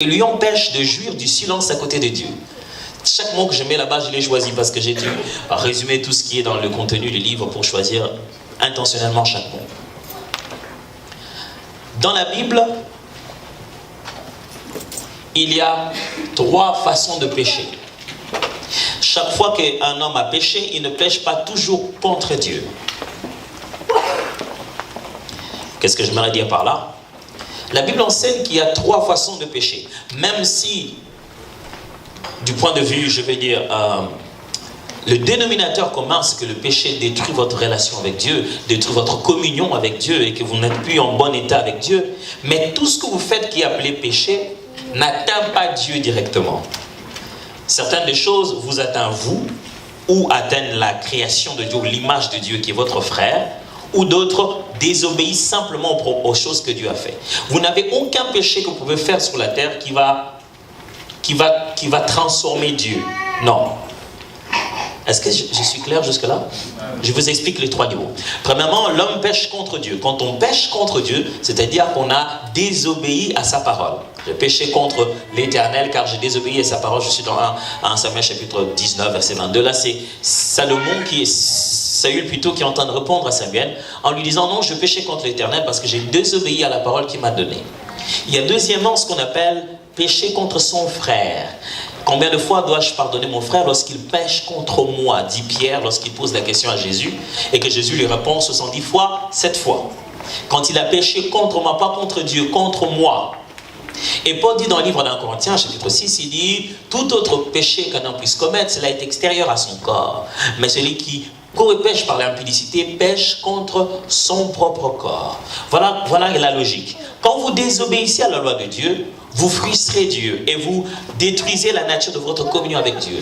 lui empêche de jouir du silence à côté de Dieu. Chaque mot que je mets là-bas, je l'ai choisi parce que j'ai dû résumer tout ce qui est dans le contenu du livre pour choisir intentionnellement chaque mot. Dans la Bible, il y a 3 façons de pécher. Chaque fois qu'un homme a péché, il ne pêche pas toujours contre Dieu. Qu'est-ce que j'aimerais dire par là? La Bible enseigne qu'il y a 3 façons de pécher. Même si, du point de vue, je vais dire, le dénominateur commun, c'est que le péché détruit votre relation avec Dieu, détruit votre communion avec Dieu et que vous n'êtes plus en bon état avec Dieu. Mais tout ce que vous faites qui est appelé péché n'atteint pas Dieu directement. Certaines des choses vous atteignent vous ou atteignent la création de Dieu, l'image de Dieu qui est votre frère, ou d'autres désobéissent simplement aux choses que Dieu a fait. Vous n'avez aucun péché que vous pouvez faire sur la terre qui va transformer Dieu. Non. Est-ce que je suis clair jusque-là? Je vous explique les 3 niveaux. Premièrement, l'homme pêche contre Dieu. Quand on pêche contre Dieu, c'est-à-dire qu'on a désobéi à sa parole. J'ai péché contre l'Éternel car j'ai désobéi à sa parole. Je suis dans 1 Samuel chapitre 19, verset 22. Là, c'est Salomon Saül plutôt qui est en train de répondre à Samuel en lui disant non, je péchais contre l'Éternel parce que j'ai désobéi à la parole qu'il m'a donnée. Il y a deuxièmement ce qu'on appelle pécher contre son frère. Combien de fois dois-je pardonner mon frère lorsqu'il pêche contre moi, dit Pierre lorsqu'il pose la question à Jésus et que Jésus lui répond 70 fois, 7 fois. Quand il a péché contre moi, pas contre Dieu, contre moi. Et Paul dit dans le livre d'un Corinthiens, chapitre 6, il dit tout autre péché qu'un homme puisse commettre, cela est extérieur à son corps. Mais celui qui pêche par l'impudicité, pêche contre son propre corps. Voilà la logique. Quand vous désobéissez à la loi de Dieu, vous frustrez Dieu et vous détruisez la nature de votre communion avec Dieu.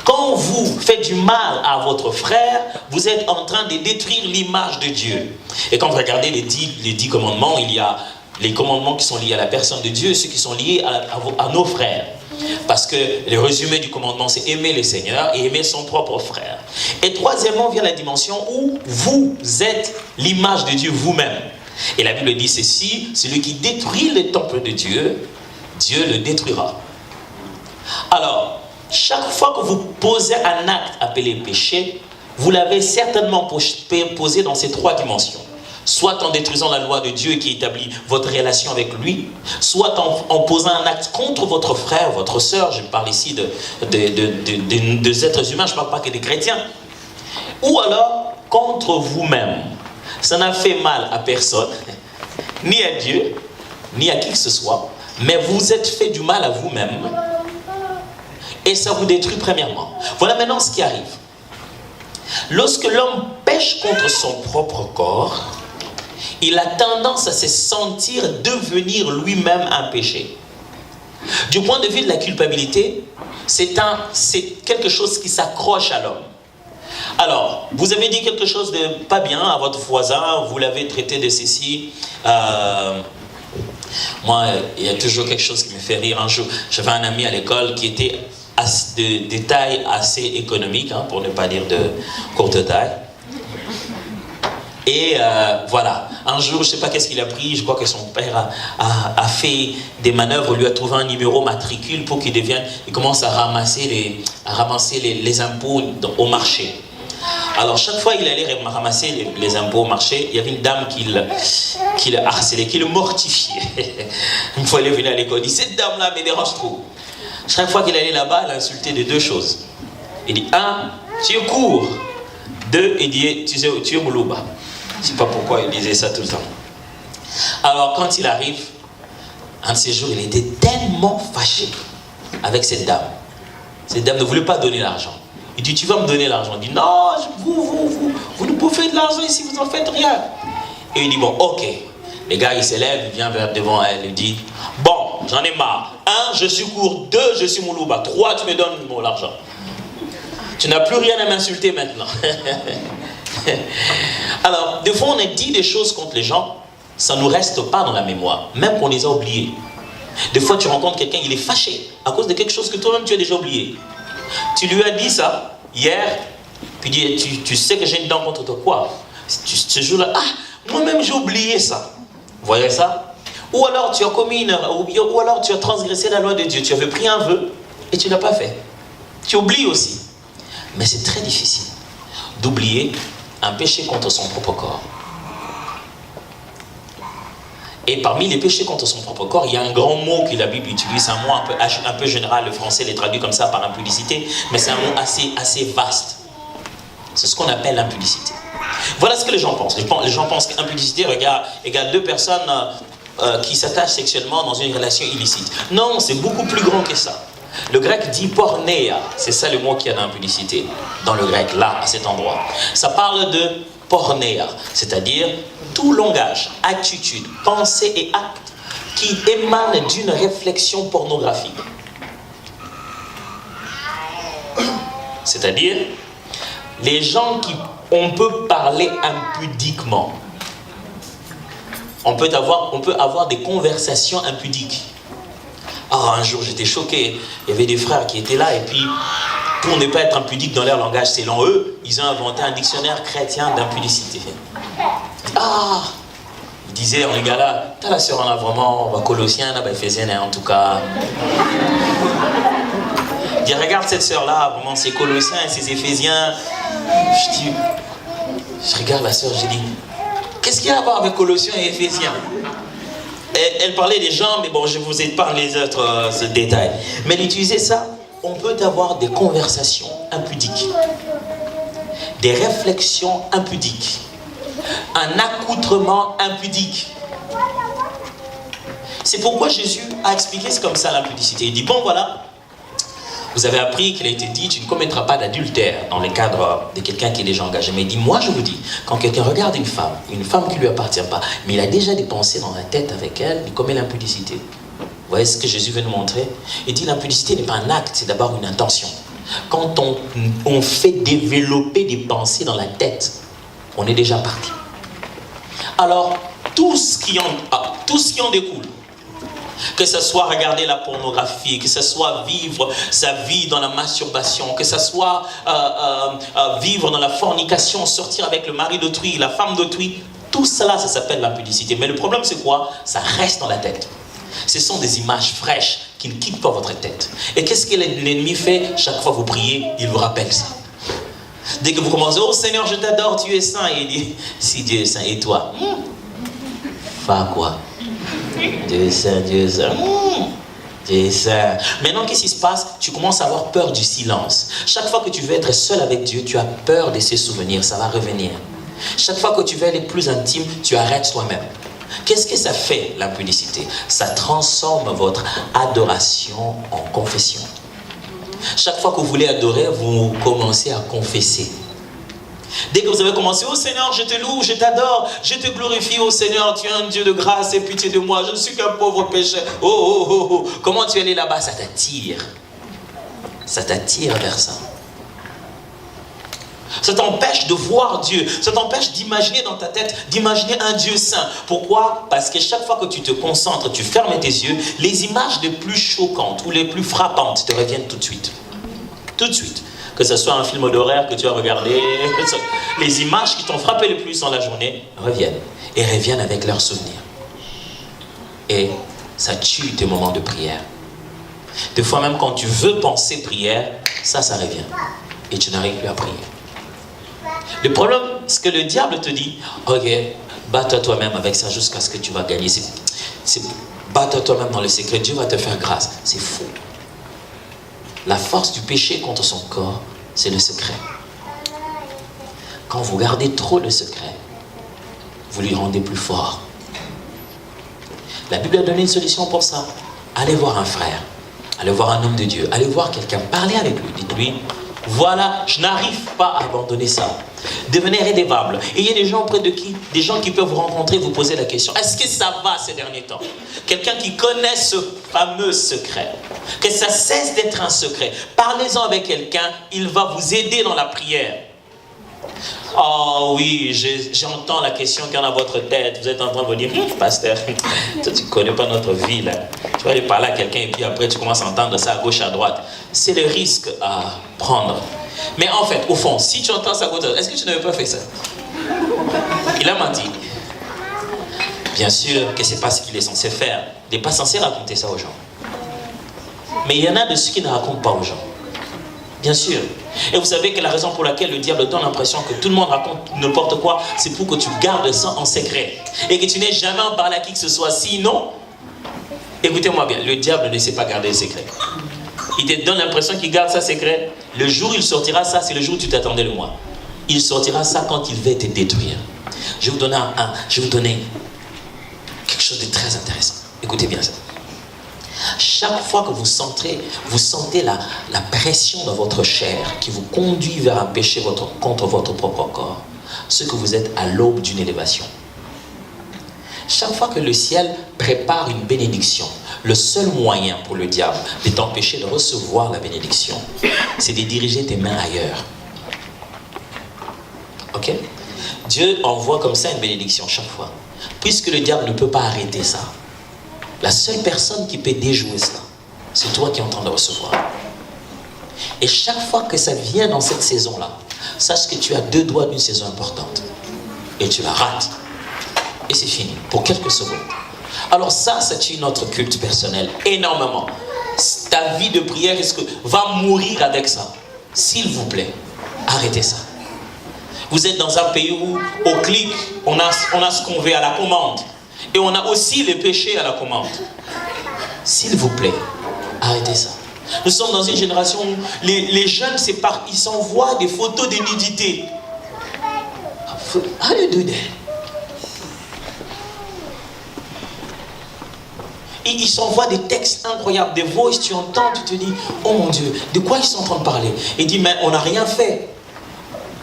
Quand vous faites du mal à votre frère, vous êtes en train de détruire l'image de Dieu. Et quand vous regardez les 10 commandements, il y a les commandements qui sont liés à la personne de Dieu et ceux qui sont liés à nos frères. Parce que le résumé du commandement, c'est aimer le Seigneur et aimer son propre frère. Et troisièmement vient la dimension où vous êtes l'image de Dieu vous-même. Et la Bible dit ceci, celui qui détruit le temple de Dieu, Dieu le détruira. Alors, chaque fois que vous posez un acte appelé péché, vous l'avez certainement posé dans ces 3 dimensions. Soit en détruisant la loi de Dieu qui établit votre relation avec lui, soit en posant un acte contre votre frère, votre sœur, je parle ici des êtres humains, je ne parle pas que des chrétiens, ou alors contre vous-même. Ça n'a fait mal à personne, ni à Dieu, ni à qui que ce soit, mais vous êtes fait du mal à vous-même, et ça vous détruit premièrement. Voilà maintenant ce qui arrive. Lorsque l'homme pêche contre son propre corps, il a tendance à se sentir devenir lui-même un péché. Du point de vue de la culpabilité, c'est quelque chose qui s'accroche à l'homme. Alors, vous avez dit quelque chose de pas bien à votre voisin, vous l'avez traité de ceci. Moi, il y a toujours quelque chose qui me fait rire. Un jour, j'avais un ami à l'école qui était de taille assez économique, pour ne pas dire de courte taille. Et voilà, un jour, je ne sais pas qu'est-ce qu'il a pris, je crois que son père a fait des manœuvres, lui a trouvé un numéro matricule pour qu'il commence à ramasser les impôts au marché. Alors chaque fois qu'il allait ramasser les impôts au marché, il y avait une dame qui le harcelait, qui le mortifiait. Une fois il est venu à l'école, il dit cette dame-là me dérange trop. Chaque fois qu'il allait là-bas, il insultait de 2 choses. Il dit 1, tu es court. 2, il dit tu es moulouba. Je ne sais pas pourquoi il disait ça tout le temps. Alors quand il arrive, un de ces jours, il était tellement fâché avec cette dame. Cette dame ne voulait pas donner l'argent. Il dit, tu vas me donner l'argent. Il dit, non, vous nous bouffez de l'argent ici, vous n'en faites rien. Et il dit, bon, ok. Les gars, il s'élève, il vient devant elle, il dit, bon, j'en ai marre. 1, je suis court. 2, je suis moulouba. 3, tu me donnes l'argent. Tu n'as plus rien à m'insulter maintenant. Alors, des fois, on a dit des choses contre les gens, ça ne nous reste pas dans la mémoire, même qu'on les a oubliés. Des fois, tu rencontres quelqu'un, il est fâché à cause de quelque chose que toi-même tu as déjà oublié. Tu lui as dit ça hier, puis tu sais que j'ai une dent contre toi. Quoi? Ce jour-là, moi-même j'ai oublié ça. Vous voyez ça? Ou alors tu as commis ou alors tu as transgressé la loi de Dieu. Tu avais pris un vœu et tu ne l'as pas fait. Tu oublies aussi. Mais c'est très difficile d'oublier un péché contre son propre corps. Et parmi les péchés contre son propre corps, il y a un grand mot que la Bible utilise, un mot un peu général, le français les traduit comme ça par impudicité, mais c'est un mot assez vaste. C'est ce qu'on appelle l'impudicité. Voilà ce que les gens pensent. Les gens pensent qu'impudicité égale deux personnes qui s'attachent sexuellement dans une relation illicite. Non, c'est beaucoup plus grand que ça. Le grec dit pornéia, c'est ça le mot qu'il y a dans l'impudicité, dans le grec, là, à cet endroit. Ça parle de pornéia, c'est-à-dire tout langage, attitude, pensée et acte qui émanent d'une réflexion pornographique. C'est-à-dire, les gens on peut parler impudiquement. On peut avoir des conversations impudiques. Ah, un jour j'étais choqué, il y avait des frères qui étaient là et puis pour ne pas être impudiques dans leur langage selon eux, ils ont inventé un dictionnaire chrétien d'impudicité. Ah, ils disaient, les gars là, t'as la sœur en a vraiment, Colossiens, Éphésiens en tout cas. Ils disent, regarde cette sœur là, vraiment c'est Colossiens et c'est Éphésiens. Je regarde la sœur, je dis, qu'est-ce qu'il y a à voir avec Colossiens et Éphésiens? Elle parlait des gens, mais bon, je vous épargne les autres détails. Mais elle utilisait ça, on peut avoir des conversations impudiques, des réflexions impudiques, un accoutrement impudique. C'est pourquoi Jésus a expliqué comme ça l'impudicité. Il dit, bon voilà, vous avez appris qu'il a été dit, tu ne commettras pas d'adultère dans le cadre de quelqu'un qui est déjà engagé. Mais il dit, moi je vous dis, quand quelqu'un regarde une femme qui ne lui appartient pas, mais il a déjà des pensées dans la tête avec elle, il commet l'impudicité. Vous voyez ce que Jésus veut nous montrer? Il dit, l'impudicité n'est pas un acte, c'est d'abord une intention. Quand on fait développer des pensées dans la tête, on est déjà parti. Alors, tout ce qui en découle, que ce soit regarder la pornographie, que ce soit vivre sa vie dans la masturbation, que ce soit vivre dans la fornication, sortir avec le mari d'autrui, la femme d'autrui, tout cela, ça s'appelle l'impudicité. Mais le problème, c'est quoi? Ça reste dans la tête. Ce sont des images fraîches qui ne quittent pas votre tête. Et qu'est-ce que l'ennemi fait? Chaque fois que vous priez, il vous rappelle ça. Dès que vous commencez, oh Seigneur, je t'adore, tu es saint. Et il dit, si Dieu est saint, et toi? Fa quoi? Dieu est saint, Dieu est saint. Dieu est saint. Maintenant, qu'est-ce qui se passe? Tu commences à avoir peur du silence. Chaque fois que tu veux être seul avec Dieu, tu as peur de ses souvenirs, ça va revenir. Chaque fois que tu veux aller plus intime, tu arrêtes toi-même. Qu'est-ce que ça fait, l'impudicité? Ça transforme votre adoration en confession. Chaque fois que vous voulez adorer, vous commencez à confesser. Dès que vous avez commencé, oh Seigneur, je te loue, je t'adore, je te glorifie, oh Seigneur, tu es un Dieu de grâce et pitié de moi, je ne suis qu'un pauvre pécheur. Oh, oh, oh, oh. Comment tu es allé là-bas? Ça t'attire. Ça t'attire vers ça. Ça t'empêche de voir Dieu. Ça t'empêche d'imaginer dans ta tête, d'imaginer un Dieu saint. Pourquoi? Parce que chaque fois que tu te concentres, tu fermes tes yeux, les images les plus choquantes ou les plus frappantes te reviennent tout de suite. Tout de suite. Que ce soit un film d'horreur que tu as regardé, les images qui t'ont frappé le plus dans la journée reviennent. Et reviennent avec leurs souvenirs. Et ça tue tes moments de prière. Des fois même quand tu veux penser prière, ça revient. Et tu n'arrives plus à prier. Le problème, c'est que le diable te dit, ok, bats-toi toi-même avec ça jusqu'à ce que tu vas gagner. Bats-toi toi-même dans le secret, Dieu va te faire grâce. C'est faux. La force du péché contre son corps, c'est le secret. Quand vous gardez trop le secret, vous lui rendez plus fort. La Bible a donné une solution pour ça. Allez voir un frère, allez voir un homme de Dieu, allez voir quelqu'un, parlez avec lui, dites-lui, voilà, je n'arrive pas à abandonner ça. Devenez rédévable. Et il y a des gens des gens qui peuvent vous rencontrer, vous poser la question, est-ce que ça va ces derniers temps? Quelqu'un qui connaît ce fameux secret, que ça cesse d'être un secret. Parlez-en avec quelqu'un, il va vous aider dans la prière. Oh oui, j'entends la question qu'il y en a dans votre tête. Vous êtes en train de vous dire, pasteur, toi, tu ne connais pas notre vie là. Tu vas aller parler à quelqu'un et puis après tu commences à entendre ça à gauche, à droite. C'est le risque à prendre. Mais en fait, au fond, si tu entends ça à gauche, est-ce que tu n'avais pas fait ça? Il a menti. Bien sûr que ce n'est pas ce qu'il est censé faire. Il n'est pas censé raconter ça aux gens. Mais il y en a de ceux qui ne racontent pas aux gens. Bien sûr. Et vous savez que la raison pour laquelle le diable donne l'impression que tout le monde raconte n'importe quoi, c'est pour que tu gardes ça en secret. Et que tu n'aies jamais en parlé à qui que ce soit. Sinon, écoutez-moi bien, le diable ne sait pas garder le secret. Il te donne l'impression qu'il garde ça secret. Le jour où il sortira ça, c'est le jour où tu t'attendais le moins. Il sortira ça quand il va te détruire. Je vais vous donner quelque chose de très intéressant. Écoutez bien ça. Chaque fois que vous sentez la pression dans votre chair qui vous conduit vers un péché contre votre propre corps, ce que vous êtes à l'aube d'une élévation. Chaque fois que le ciel prépare une bénédiction, le seul moyen pour le diable de t'empêcher de recevoir la bénédiction, c'est de diriger tes mains ailleurs. Ok? Dieu envoie comme ça une bénédiction chaque fois. Puisque le diable ne peut pas arrêter ça, la seule personne qui peut déjouer cela, c'est toi qui es en train de recevoir. Et chaque fois que ça vient dans cette saison-là, sache que tu as 2 doigts d'une saison importante. Et tu la rates. Et c'est fini, pour quelques secondes. Alors ça tue notre culte personnel énormément. Ta vie de prière va mourir avec ça. S'il vous plaît, arrêtez ça. Vous êtes dans un pays où, au clic, on a ce qu'on veut à la commande. Et on a aussi les péchés à la commande. S'il vous plaît, arrêtez ça. Nous sommes dans une génération où les jeunes ils s'envoient des photos de nudité. How do you do that? Ils s'envoient des textes incroyables, des voix, tu entends, tu te dis, oh mon Dieu, de quoi ils sont en train de parler? Il dit, mais on n'a rien fait.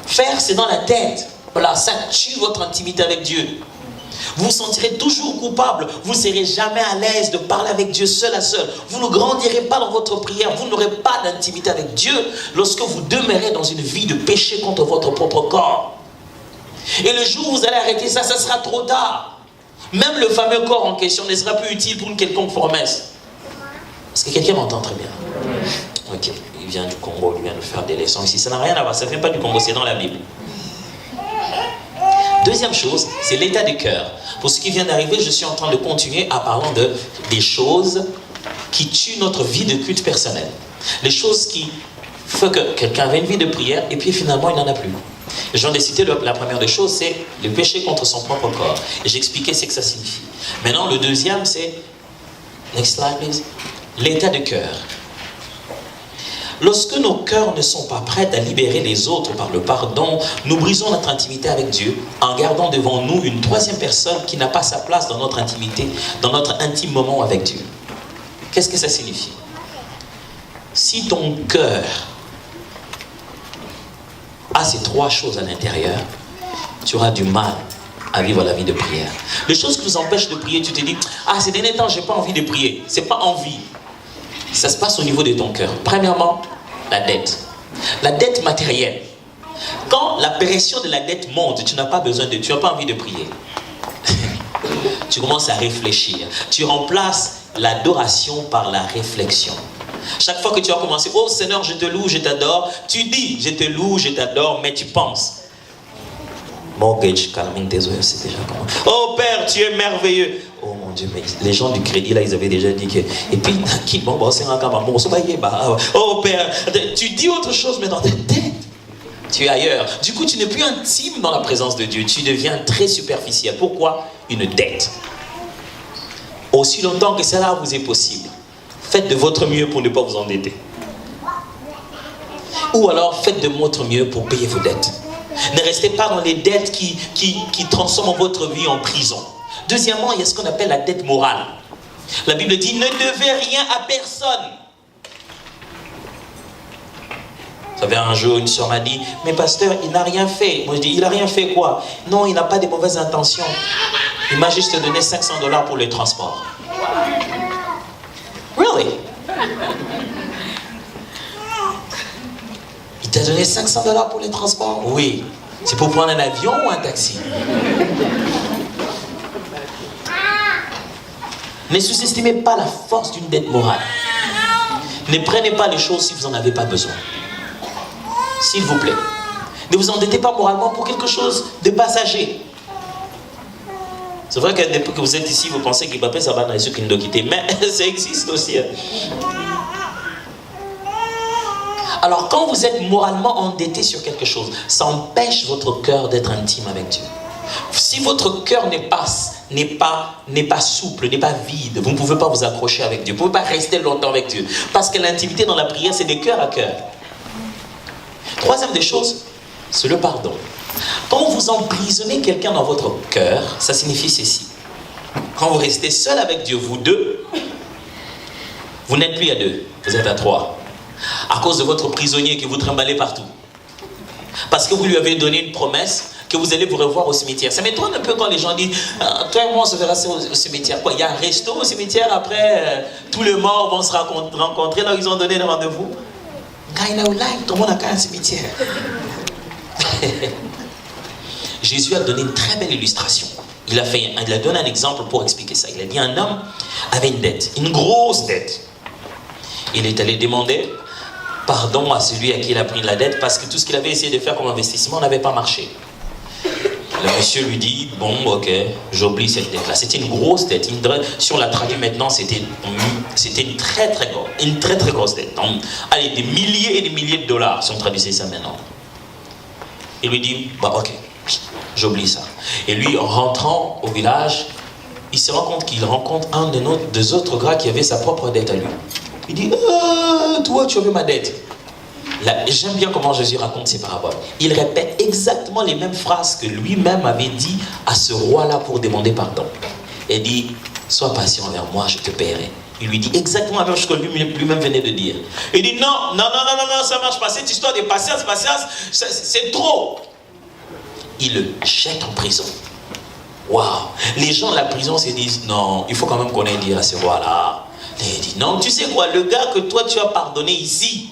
Faire, c'est dans la tête. Voilà, ça tue votre intimité avec Dieu. Vous vous sentirez toujours coupable. Vous ne serez jamais à l'aise de parler avec Dieu seul à seul. Vous ne grandirez pas dans votre prière. Vous n'aurez pas d'intimité avec Dieu lorsque vous demeurez dans une vie de péché contre votre propre corps. Et le jour où vous allez arrêter ça, ça sera trop tard. Même le fameux corps en question ne sera plus utile pour une quelconque promesse. Est-ce que quelqu'un m'entend très bien? Ok, il vient du Congo, il vient de faire des leçons ici. Ça n'a rien à voir, ça ne vient pas du Congo, c'est dans la Bible. Deuxième chose, c'est l'état du cœur. Pour ce qui vient d'arriver, je suis en train de continuer à parler des choses qui tuent notre vie de culte personnel. Les choses qui font que quelqu'un avait une vie de prière et puis finalement il n'en a plus. Je viens de citer la première des choses, c'est le péché contre son propre corps. Et j'expliquais ce que ça signifie. Maintenant, le deuxième, c'est, next slide please, l'état de cœur. Lorsque nos cœurs ne sont pas prêts à libérer les autres par le pardon, nous brisons notre intimité avec Dieu en gardant devant nous une troisième personne qui n'a pas sa place dans notre intimité, dans notre intime moment avec Dieu. Qu'est-ce que ça signifie? Si ton cœur a ces 3 choses à l'intérieur, tu auras du mal à vivre la vie de prière. Les choses qui nous empêchent de prier, tu te dis, ah, ces derniers temps, j'ai pas envie de prier. C'est pas envie. Ça se passe au niveau de ton cœur. Premièrement, la dette. La dette matérielle. Quand la pression de la dette monte, tu n'as pas envie de prier. Tu commences à réfléchir. Tu remplaces l'adoration par la réflexion. Chaque fois que tu as commencé, oh Seigneur, je te loue, je t'adore, tu dis, je te loue, je t'adore, mais tu penses. Mortgage, calming tes oreilles, c'est déjà comment. Oh Père, tu es merveilleux. Oh mon Dieu, mais les gens du crédit là, ils avaient déjà dit que. Et puis, oh Père, tu dis autre chose, mais dans ta tête, tu es ailleurs. Du coup, tu n'es plus intime dans la présence de Dieu. Tu deviens très superficiel. Pourquoi? Une dette. Aussi longtemps que cela vous est possible, faites de votre mieux pour ne pas vous endetter. Ou alors, faites de votre mieux pour payer vos dettes. Ne restez pas dans les dettes qui transforment votre vie en prison. Deuxièmement, il y a ce qu'on appelle la dette morale. La Bible dit, ne devez rien à personne. Vous savez, un jour, une soeur m'a dit, mais pasteur, il n'a rien fait. Moi, je dis, il n'a rien fait quoi? Non, il n'a pas de mauvaises intentions. Il m'a juste donné $500 pour le transport. Really? Il t'a donné $500 pour les transports? Oui. C'est pour prendre un avion ou un taxi? Ne sous-estimez pas la force d'une dette morale. Ne prenez pas les choses si vous n'en avez pas besoin. S'il vous plaît. Ne vous endettez pas moralement pour quelque chose de passager. C'est vrai que depuis que vous êtes ici, vous pensez qu'il va pas ça ceux qui nous ont quittés, mais ça existe aussi. Alors quand vous êtes moralement endetté sur quelque chose, ça empêche votre cœur d'être intime avec Dieu. Si votre cœur n'est pas souple, n'est pas vide, vous ne pouvez pas vous accrocher avec Dieu. Vous ne pouvez pas rester longtemps avec Dieu. Parce que l'intimité dans la prière, c'est de cœur à cœur. Troisième des choses, c'est le pardon. Quand vous emprisonnez quelqu'un dans votre cœur, ça signifie ceci. Quand vous restez seul avec Dieu, vous deux, vous n'êtes plus à deux, vous êtes à trois. À cause de votre prisonnier que vous trimballez partout. Parce que vous lui avez donné une promesse que vous allez vous revoir au cimetière. Ça m'étonne un peu quand les gens disent toi et moi on se verra au cimetière. Quoi, il y a un resto au cimetière après tous les morts vont se rencontrer là où ils ont donné le rendez-vous. Tout le monde a qu'un cimetière. Jésus a donné une très belle illustration. Il a donné un exemple pour expliquer ça. Il a dit un homme avait une dette, une grosse dette. Il est allé demander pardon à celui à qui il a pris la dette parce que tout ce qu'il avait essayé de faire comme investissement n'avait pas marché. Le monsieur lui dit, bon, ok, j'oublie cette dette-là. C'était une grosse dette. Si on la traduit maintenant, c'était une très très grosse dette. Donc, allez, des milliers et des milliers de dollars, si on traduisait ça maintenant. Il lui dit, bah ok, j'oublie ça. Et lui, en rentrant au village, il se rend compte qu'il rencontre un des autres gars qui avait sa propre dette à lui. Il dit, toi, tu avais ma dette. J'aime bien comment Jésus raconte ces paraboles. Il répète exactement les mêmes phrases que lui-même avait dit à ce roi-là pour demander pardon. Il dit, sois patient envers moi, je te paierai. Il lui dit exactement la même chose que lui-même venait de dire. Il dit, non, ça ne marche pas. Cette histoire de patience, c'est trop. Il le jette en prison. Waouh! Les gens de la prison se disent, non, il faut quand même qu'on ait dit à ce roi-là. Il dit, non, tu sais quoi, le gars que toi tu as pardonné ici,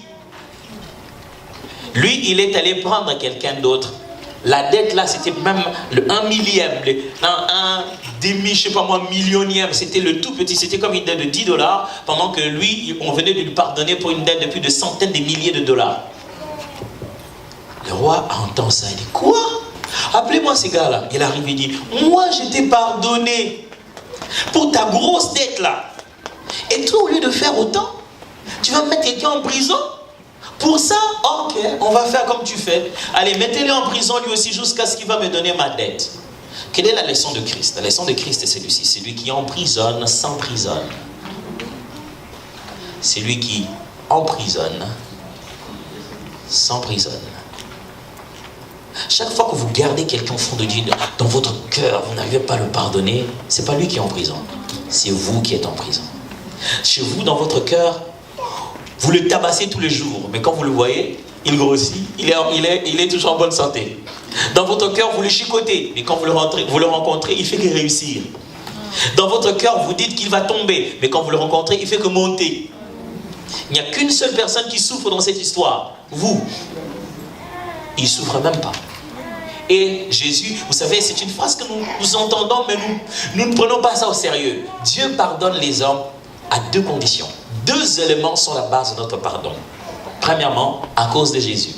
lui, il est allé prendre quelqu'un d'autre. La dette là, c'était même le 1 millième, un demi, je sais pas moi, millionième. C'était le tout petit, c'était comme une dette de 10 dollars, pendant que lui, on venait de lui pardonner pour une dette de plus de centaines de milliers de dollars. Le roi entend ça, il dit, quoi? Appelez-moi ces gars-là. Il arrive, il dit, moi je t'ai pardonné pour ta grosse dette là. Et toi, au lieu de faire autant, tu vas mettre quelqu'un en prison? Pour ça, ok, on va faire comme tu fais. Allez, mettez-le en prison lui aussi jusqu'à ce qu'il va me donner ma dette. Quelle est la leçon de Christ? La leçon de Christ est celui-ci. Celui qui emprisonne s'emprisonne. Celui qui emprisonne s'emprisonne. Chaque fois que vous gardez quelqu'un au fond de Dieu, dans votre cœur, vous n'arrivez pas à le pardonner, c'est pas lui qui est en prison. C'est vous qui êtes en prison. Chez vous, dans votre cœur, vous le tabassez tous les jours, mais quand vous le voyez, il grossit, il est toujours en bonne santé. Dans votre cœur, vous le chicotez, mais quand vous le rencontrez, il fait que réussir. Dans votre cœur, vous dites qu'il va tomber, mais quand vous le rencontrez, il fait que monter. Il n'y a qu'une seule personne qui souffre dans cette histoire, vous. Il ne souffre même pas. Et Jésus, vous savez, c'est une phrase que nous entendons, mais nous ne prenons pas ça au sérieux. Dieu pardonne les hommes à deux conditions. Deux éléments sont la base de notre pardon. Premièrement, à cause de Jésus.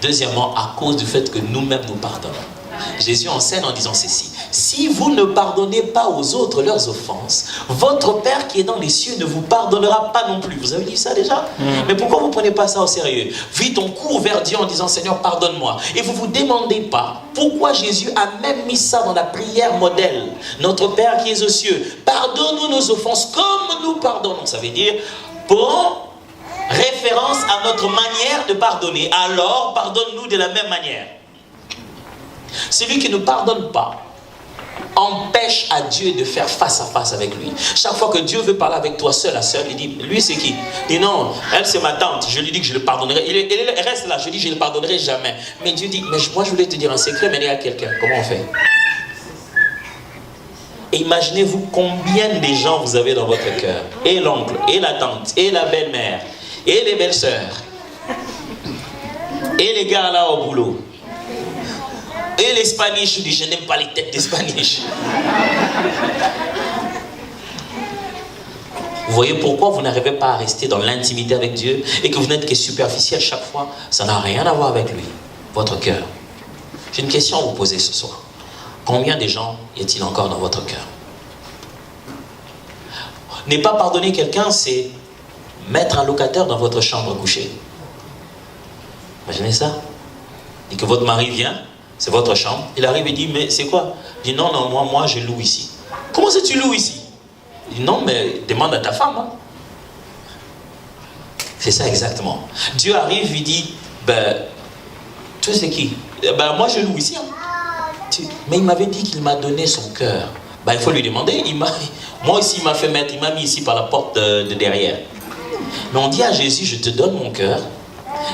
Deuxièmement, à cause du fait que nous-mêmes nous pardonnons. Jésus enseigne en disant ceci. Si vous ne pardonnez pas aux autres leurs offenses, votre Père qui est dans les cieux ne vous pardonnera pas non plus. Vous avez dit ça déjà? Mais pourquoi vous ne prenez pas ça au sérieux? Vite, on court vers Dieu en disant Seigneur, pardonne-moi. Et vous ne vous demandez pas pourquoi Jésus a même mis ça dans la prière modèle. Notre Père qui est aux cieux, pardonne-nous nos offenses comme nous pardonnons. Ça veut dire, pour référence à notre manière de pardonner, alors pardonne-nous de la même manière. Celui qui ne pardonne pas empêche à Dieu de faire face à face avec lui. Chaque fois que Dieu veut parler avec toi seul à seul, il dit, lui c'est qui? Il dit non, elle c'est ma tante, je lui dis que je le pardonnerai. Il reste là, je dis je ne le pardonnerai jamais. Mais Dieu dit, mais moi je voulais te dire un secret, mais il y a quelqu'un, comment on fait? Et imaginez-vous combien de gens vous avez dans votre cœur. Et l'oncle, et la tante, et la belle-mère, et les belles-sœurs, et les gars là au boulot. Et les Spanish, je dis, je n'aime pas les têtes des Spanish. Vous voyez pourquoi vous n'arrivez pas à rester dans l'intimité avec Dieu et que vous n'êtes que superficiel chaque fois? Ça n'a rien à voir avec lui, votre cœur. J'ai une question à vous poser ce soir. Combien de gens y a-t-il encore dans votre cœur? Ne pas pardonner quelqu'un, c'est mettre un locataire dans votre chambre couchée. Imaginez ça. Et que votre mari vient, c'est votre chambre, il arrive et dit, mais c'est quoi? Il dit, non, non, moi je loue ici. Comment ça tu loues ici? Il dit, non, mais demande à ta femme. Hein. C'est ça exactement. Dieu arrive, il dit, ben, tu sais c'est qui? Ben, moi je loue ici. Hein. Mais il m'avait dit qu'il m'a donné son cœur. Ben, il faut lui demander. Moi aussi, il m'a fait mettre, il m'a mis ici par la porte de derrière. Mais on dit à Jésus, je te donne mon cœur,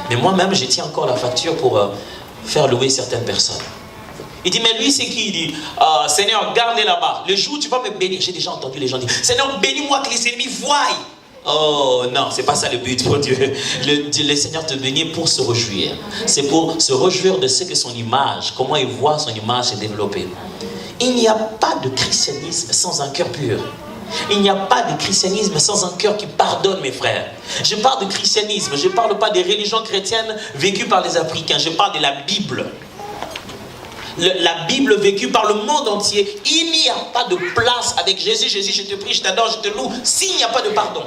mais moi-même, je tiens encore la facture pour faire louer certaines personnes. Il dit, mais lui, c'est qui? Il dit, Seigneur, garde-les là-bas. Le jour où tu vas me bénir, j'ai déjà entendu les gens dire, Seigneur, bénis-moi que les ennemis voient. Oh non, c'est pas ça le but pour Dieu. Le Seigneur te bénit pour se réjouir. C'est pour se réjouir de ce que son image, comment il voit son image se développer. Il n'y a pas de christianisme sans un cœur pur. Il n'y a pas de christianisme sans un cœur qui pardonne, mes frères. Je parle de christianisme, je ne parle pas des religions chrétiennes vécues par les Africains, je parle de la Bible. La Bible vécue par le monde entier. Il n'y a pas de place avec Jésus. Jésus, je te prie, je t'adore, je te loue, s'il n'y a pas de pardon.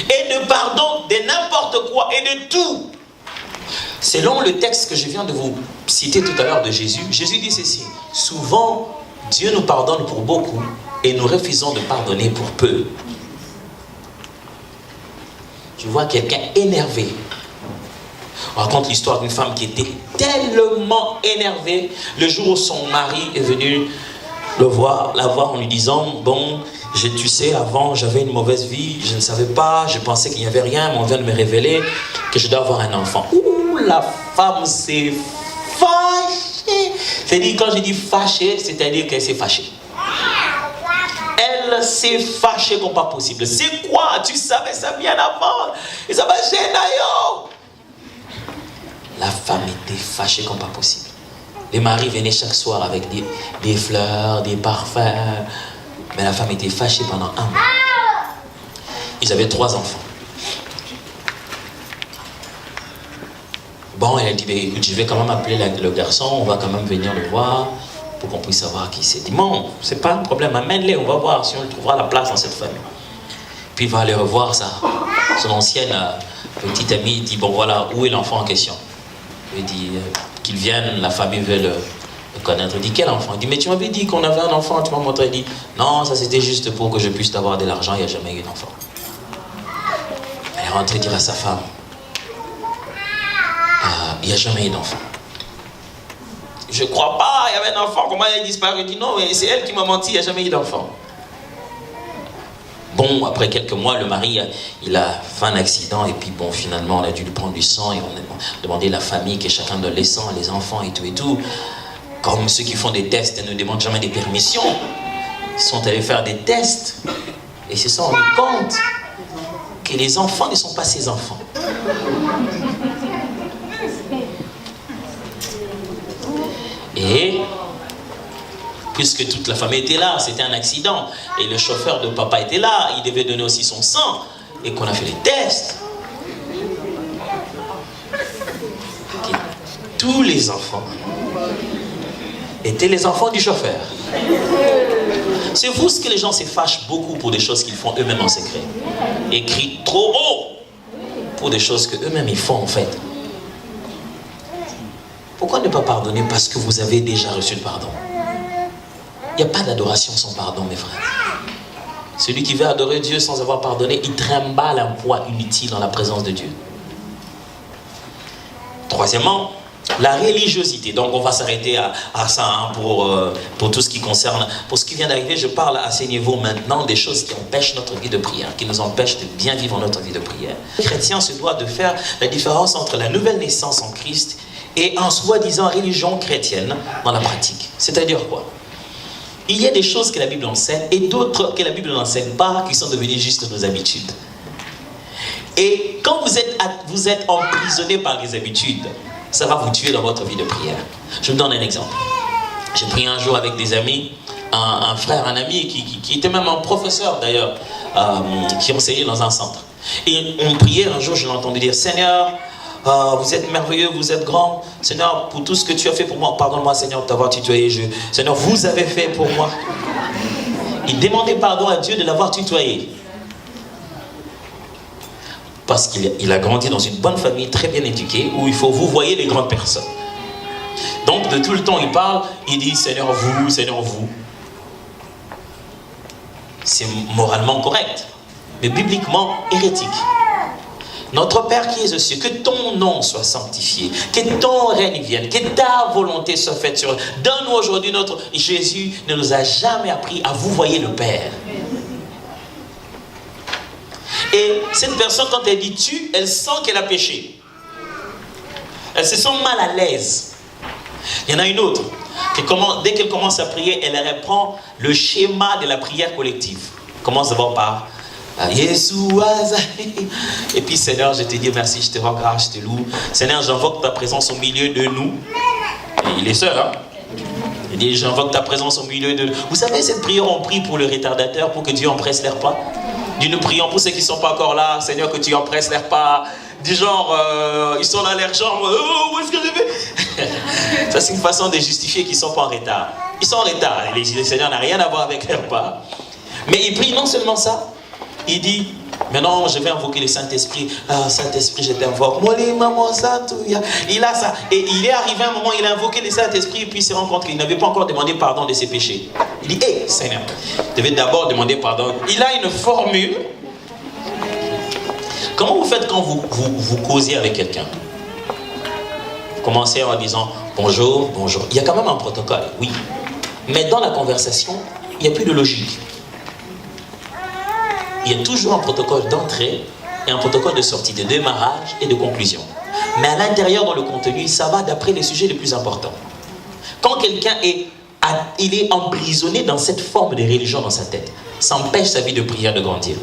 Et de pardon de n'importe quoi et de tout. Selon le texte que je viens de vous citer tout à l'heure de Jésus, Jésus dit ceci: souvent, Dieu nous pardonne pour beaucoup et nous refusons de pardonner pour peu. Tu vois quelqu'un énervé. On raconte l'histoire d'une femme qui était tellement énervée le jour où son mari est venu la voir en lui disant: bon, tu sais, avant j'avais une mauvaise vie, je ne savais pas, je pensais qu'il n'y avait rien, mais on vient de me révéler que je dois avoir un enfant. Ouh, la femme s'est fâchée. C'est-à-dire, quand je dis fâchée, c'est-à-dire qu'elle s'est fâchée. Elle s'est fâchée comme pas possible. C'est quoi? Tu savais ça bien avant. Et ça va gêner. La femme était fâchée comme pas possible. Les maris venaient chaque soir avec des fleurs, des parfums. Mais la femme était fâchée pendant un mois. Ils avaient 3 enfants. Bon, elle a dit, écoute, je vais quand même appeler le garçon, on va quand même venir le voir pour qu'on puisse savoir qui c'est. Il dit, bon, c'est pas un problème, amène-les, on va voir si on trouvera la place dans cette famille. Puis il va aller revoir son ancienne petite amie. Il dit, bon voilà, où est l'enfant en question? Il dit qu'il vienne, la famille veut le connaître. Il dit, quel enfant? Il dit, mais tu m'avais dit qu'on avait un enfant, tu m'as montré. Il dit, non, ça c'était juste pour que je puisse avoir de l'argent, il n'y a jamais eu d'enfant. Elle est rentrée dire à sa femme, il n'y a jamais eu d'enfant. Je ne crois pas, il y avait un enfant, comment elle a disparu? Il dit, non, mais c'est elle qui m'a menti, il n'y a jamais eu d'enfant. Bon, après quelques mois, le mari, il a fait un accident, et puis bon, finalement, on a dû lui prendre du sang, et on a demandé à la famille que chacun donne les sangs, les enfants, et tout. Comme ceux qui font des tests ne demandent jamais des permissions, ils sont allés faire des tests, et se sont rendus compte que les enfants ne sont pas ses enfants. Et puisque toute la famille était là, c'était un accident, et le chauffeur de papa était là, il devait donner aussi son sang, et qu'on a fait les tests. Et tous les enfants étaient les enfants du chauffeur. C'est vous ce que les gens se fâchent beaucoup pour des choses qu'ils font eux-mêmes en secret. Et crient trop haut pour des choses qu'eux-mêmes ils font en fait. Pourquoi ne pas pardonner? Parce que vous avez déjà reçu le pardon. Il n'y a pas d'adoration sans pardon, mes frères. Celui qui veut adorer Dieu sans avoir pardonné, il trimballe un poids inutile dans la présence de Dieu. Troisièmement, la religiosité. Donc on va s'arrêter à ça hein, pour tout ce qui concerne. Pour ce qui vient d'arriver, je parle à ces niveaux maintenant des choses qui empêchent notre vie de prière, qui nous empêchent de bien vivre notre vie de prière. Le chrétien se doit de faire la différence entre la nouvelle naissance en Christ et en soi-disant religion chrétienne dans la pratique. C'est-à-dire quoi? Il y a des choses que la Bible enseigne et d'autres que la Bible n'enseigne pas, qui sont devenues juste nos habitudes. Et quand vous êtes emprisonné par les habitudes, ça va vous tuer dans votre vie de prière. Je vous donne un exemple. J'ai prié un jour avec des amis, un frère, un ami qui était même un professeur d'ailleurs, qui enseignait dans un centre. Et on priait un jour, je l'ai entendu dire, Seigneur, vous êtes merveilleux, vous êtes grand. Seigneur, pour tout ce que tu as fait pour moi, pardonne-moi Seigneur de t'avoir tutoyé. Seigneur, vous avez fait pour moi. Il demandait pardon à Dieu de l'avoir tutoyé. Parce qu'il a grandi dans une bonne famille, très bien éduquée, où il faut vous voyez les grandes personnes. Donc de tout le temps il parle, il dit Seigneur vous, Seigneur vous. C'est moralement correct, mais bibliquement hérétique. Notre Père qui es aux cieux, que ton nom soit sanctifié, que ton règne vienne, que ta volonté soit faite sur eux. Donne-nous aujourd'hui notre... Jésus ne nous a jamais appris à vous voyer le Père. Et cette personne, quand elle dit tu, elle sent qu'elle a péché. Elle se sent mal à l'aise. Il y en a une autre, dès qu'elle commence à prier, elle reprend le schéma de la prière collective. Commence d'abord par et puis Seigneur, je te dis merci, je te rends grâce, je te loue. Seigneur, j'invoque ta présence au milieu de nous. Et il est seul, hein. Il dit, j'invoque ta présence au milieu de nous. Vous savez, cette prière, on prie pour le retardateur, pour que Dieu empresse les repas. Nous prions pour ceux qui ne sont pas encore là, Seigneur, que tu empresses les repas. Du genre, ils sont là, l'air genre, où est-ce que je vais? Ça, c'est une façon de justifier qu'ils ne sont pas en retard. Ils sont en retard. Le Seigneur n'a rien à voir avec les repas. Mais il prie non seulement ça, il dit, maintenant je vais invoquer le Saint-Esprit. Ah, Saint-Esprit, je t'invoque. Il a ça. Et il est arrivé à un moment, il a invoqué le Saint-Esprit et puis il s'est rendu compte qu'il n'avait pas encore demandé pardon de ses péchés. Il dit, hé, Seigneur, je devais d'abord demander pardon. Il a une formule. Comment vous faites quand vous causez avec quelqu'un? Vous commencez en disant, bonjour, bonjour. Il y a quand même un protocole, oui. Mais dans la conversation, il n'y a plus de logique. Il y a toujours un protocole d'entrée et un protocole de sortie, de démarrage et de conclusion. Mais à l'intérieur, dans le contenu, ça va d'après les sujets les plus importants. Quand quelqu'un est emprisonné dans cette forme de religion dans sa tête, ça empêche sa vie de prière de grandir.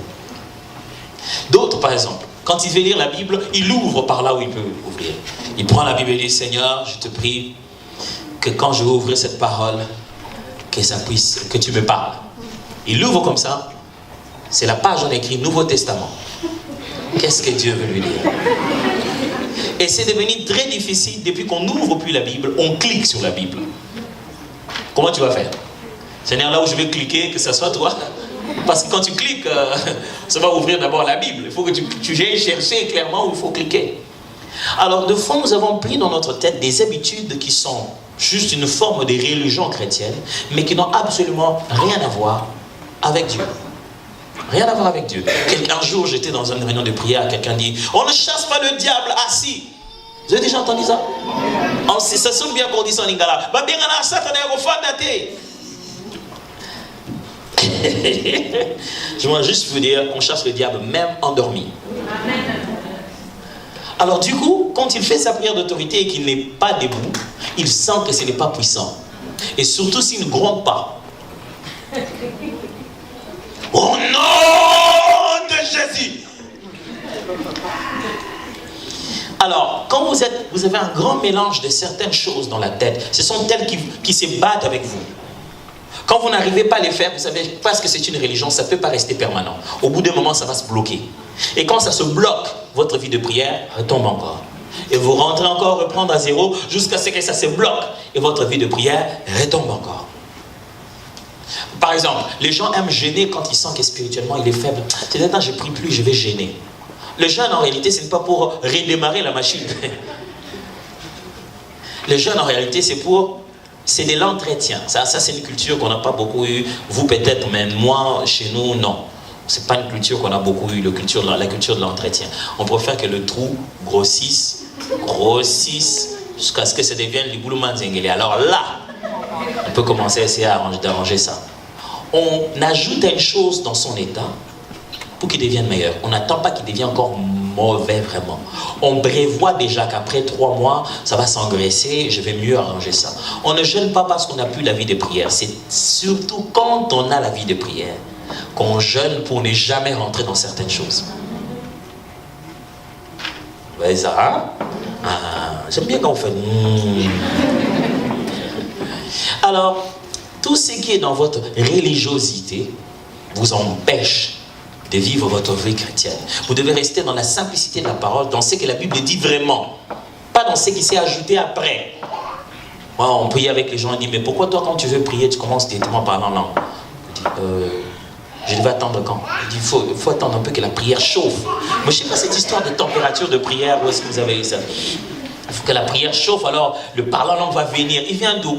D'autres, par exemple, quand il veut lire la Bible, il ouvre par là où il peut ouvrir. Il prend la Bible et dit, Seigneur, je te prie que quand je vais ouvrir cette parole, que tu me parles. Il ouvre comme ça. C'est la page où on écrit Nouveau Testament. Qu'est-ce que Dieu veut lui dire? Et c'est devenu très difficile depuis qu'on n'ouvre plus la Bible, on clique sur la Bible. Comment tu vas faire? Seigneur, là où je vais cliquer, que ce soit toi. Parce que quand tu cliques, ça va ouvrir d'abord la Bible. Il faut que tu ailles chercher clairement où il faut cliquer. Alors, de fond, nous avons pris dans notre tête des habitudes qui sont juste une forme de religion chrétienne, mais qui n'ont absolument rien à voir avec Dieu. Rien à voir avec Dieu. Un jour, j'étais dans une réunion de prière, quelqu'un dit, on ne chasse pas le diable assis. Vous avez déjà entendu ça? Ça sonne bien qu'on dit ça en lingala. Je voudrais juste vous dire qu'on chasse le diable même endormi. Alors du coup, quand il fait sa prière d'autorité et qu'il n'est pas debout, il sent que ce n'est pas puissant. Et surtout s'il ne gronde pas. Au nom de Jésus. Alors, quand vous avez un grand mélange de certaines choses dans la tête, ce sont elles qui se battent avec vous. Quand vous n'arrivez pas à les faire, vous savez, parce que c'est une religion, ça ne peut pas rester permanent. Au bout d'un moment, ça va se bloquer. Et quand ça se bloque, votre vie de prière retombe encore. Et vous rentrez encore, reprendre à zéro, jusqu'à ce que ça se bloque. Et votre vie de prière retombe encore. Par exemple, les gens aiment gêner quand ils sentent que spirituellement il est faible. C'est maintenant je ne prie plus, je vais gêner. Le jeûne en réalité, ce n'est pas pour redémarrer la machine. Le jeûne en réalité, c'est de l'entretien. Ça c'est une culture qu'on n'a pas beaucoup eue. Vous peut-être, mais moi, chez nous, non. C'est pas une culture qu'on a beaucoup eue, la culture de l'entretien. On préfère que le trou grossisse, jusqu'à ce que ça devienne du boulot manzengele. Alors là, on peut commencer à essayer d'arranger ça. On ajoute une chose dans son état pour qu'il devienne meilleur. On n'attend pas qu'il devienne encore mauvais vraiment. On prévoit déjà qu'après 3 mois, ça va s'engraisser, je vais mieux arranger ça. On ne jeûne pas parce qu'on n'a plus la vie de prière. C'est surtout quand on a la vie de prière qu'on jeûne pour ne jamais rentrer dans certaines choses. Vous voyez ça, hein? J'aime bien quand on fait... Alors, tout ce qui est dans votre religiosité vous empêche de vivre votre vie chrétienne. Vous devez rester dans la simplicité de la parole, dans ce que la Bible dit vraiment. Pas dans ce qui s'est ajouté après. On prie avec les gens, on dit, mais pourquoi toi quand tu veux prier, tu commences directement par la langue? Je devais attendre quand? Il dit, il faut attendre un peu que la prière chauffe. Mais je ne sais pas cette histoire de température de prière, où est-ce que vous avez eu ça? Il faut que la prière chauffe, alors le parlant langue va venir. Il vient d'où?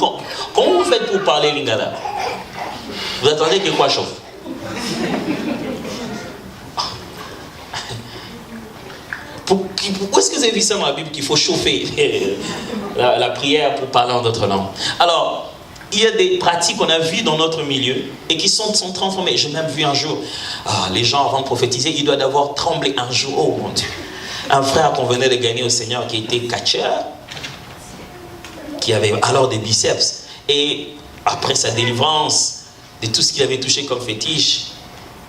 Comment vous faites pour parler lingala? Vous attendez que quoi chauffe? Où est-ce que vous avez vu ça dans la Bible qu'il faut chauffer la prière pour parler en d'autres langues? Alors, il y a des pratiques qu'on a vues dans notre milieu et qui sont transformées. J'ai même vu un jour, les gens avant de prophétiser, ils doivent avoir tremblé un jour. Oh mon Dieu! Un frère qu'on venait de gagner au Seigneur qui était catcheur, qui avait alors des biceps. Et après sa délivrance de tout ce qu'il avait touché comme fétiche,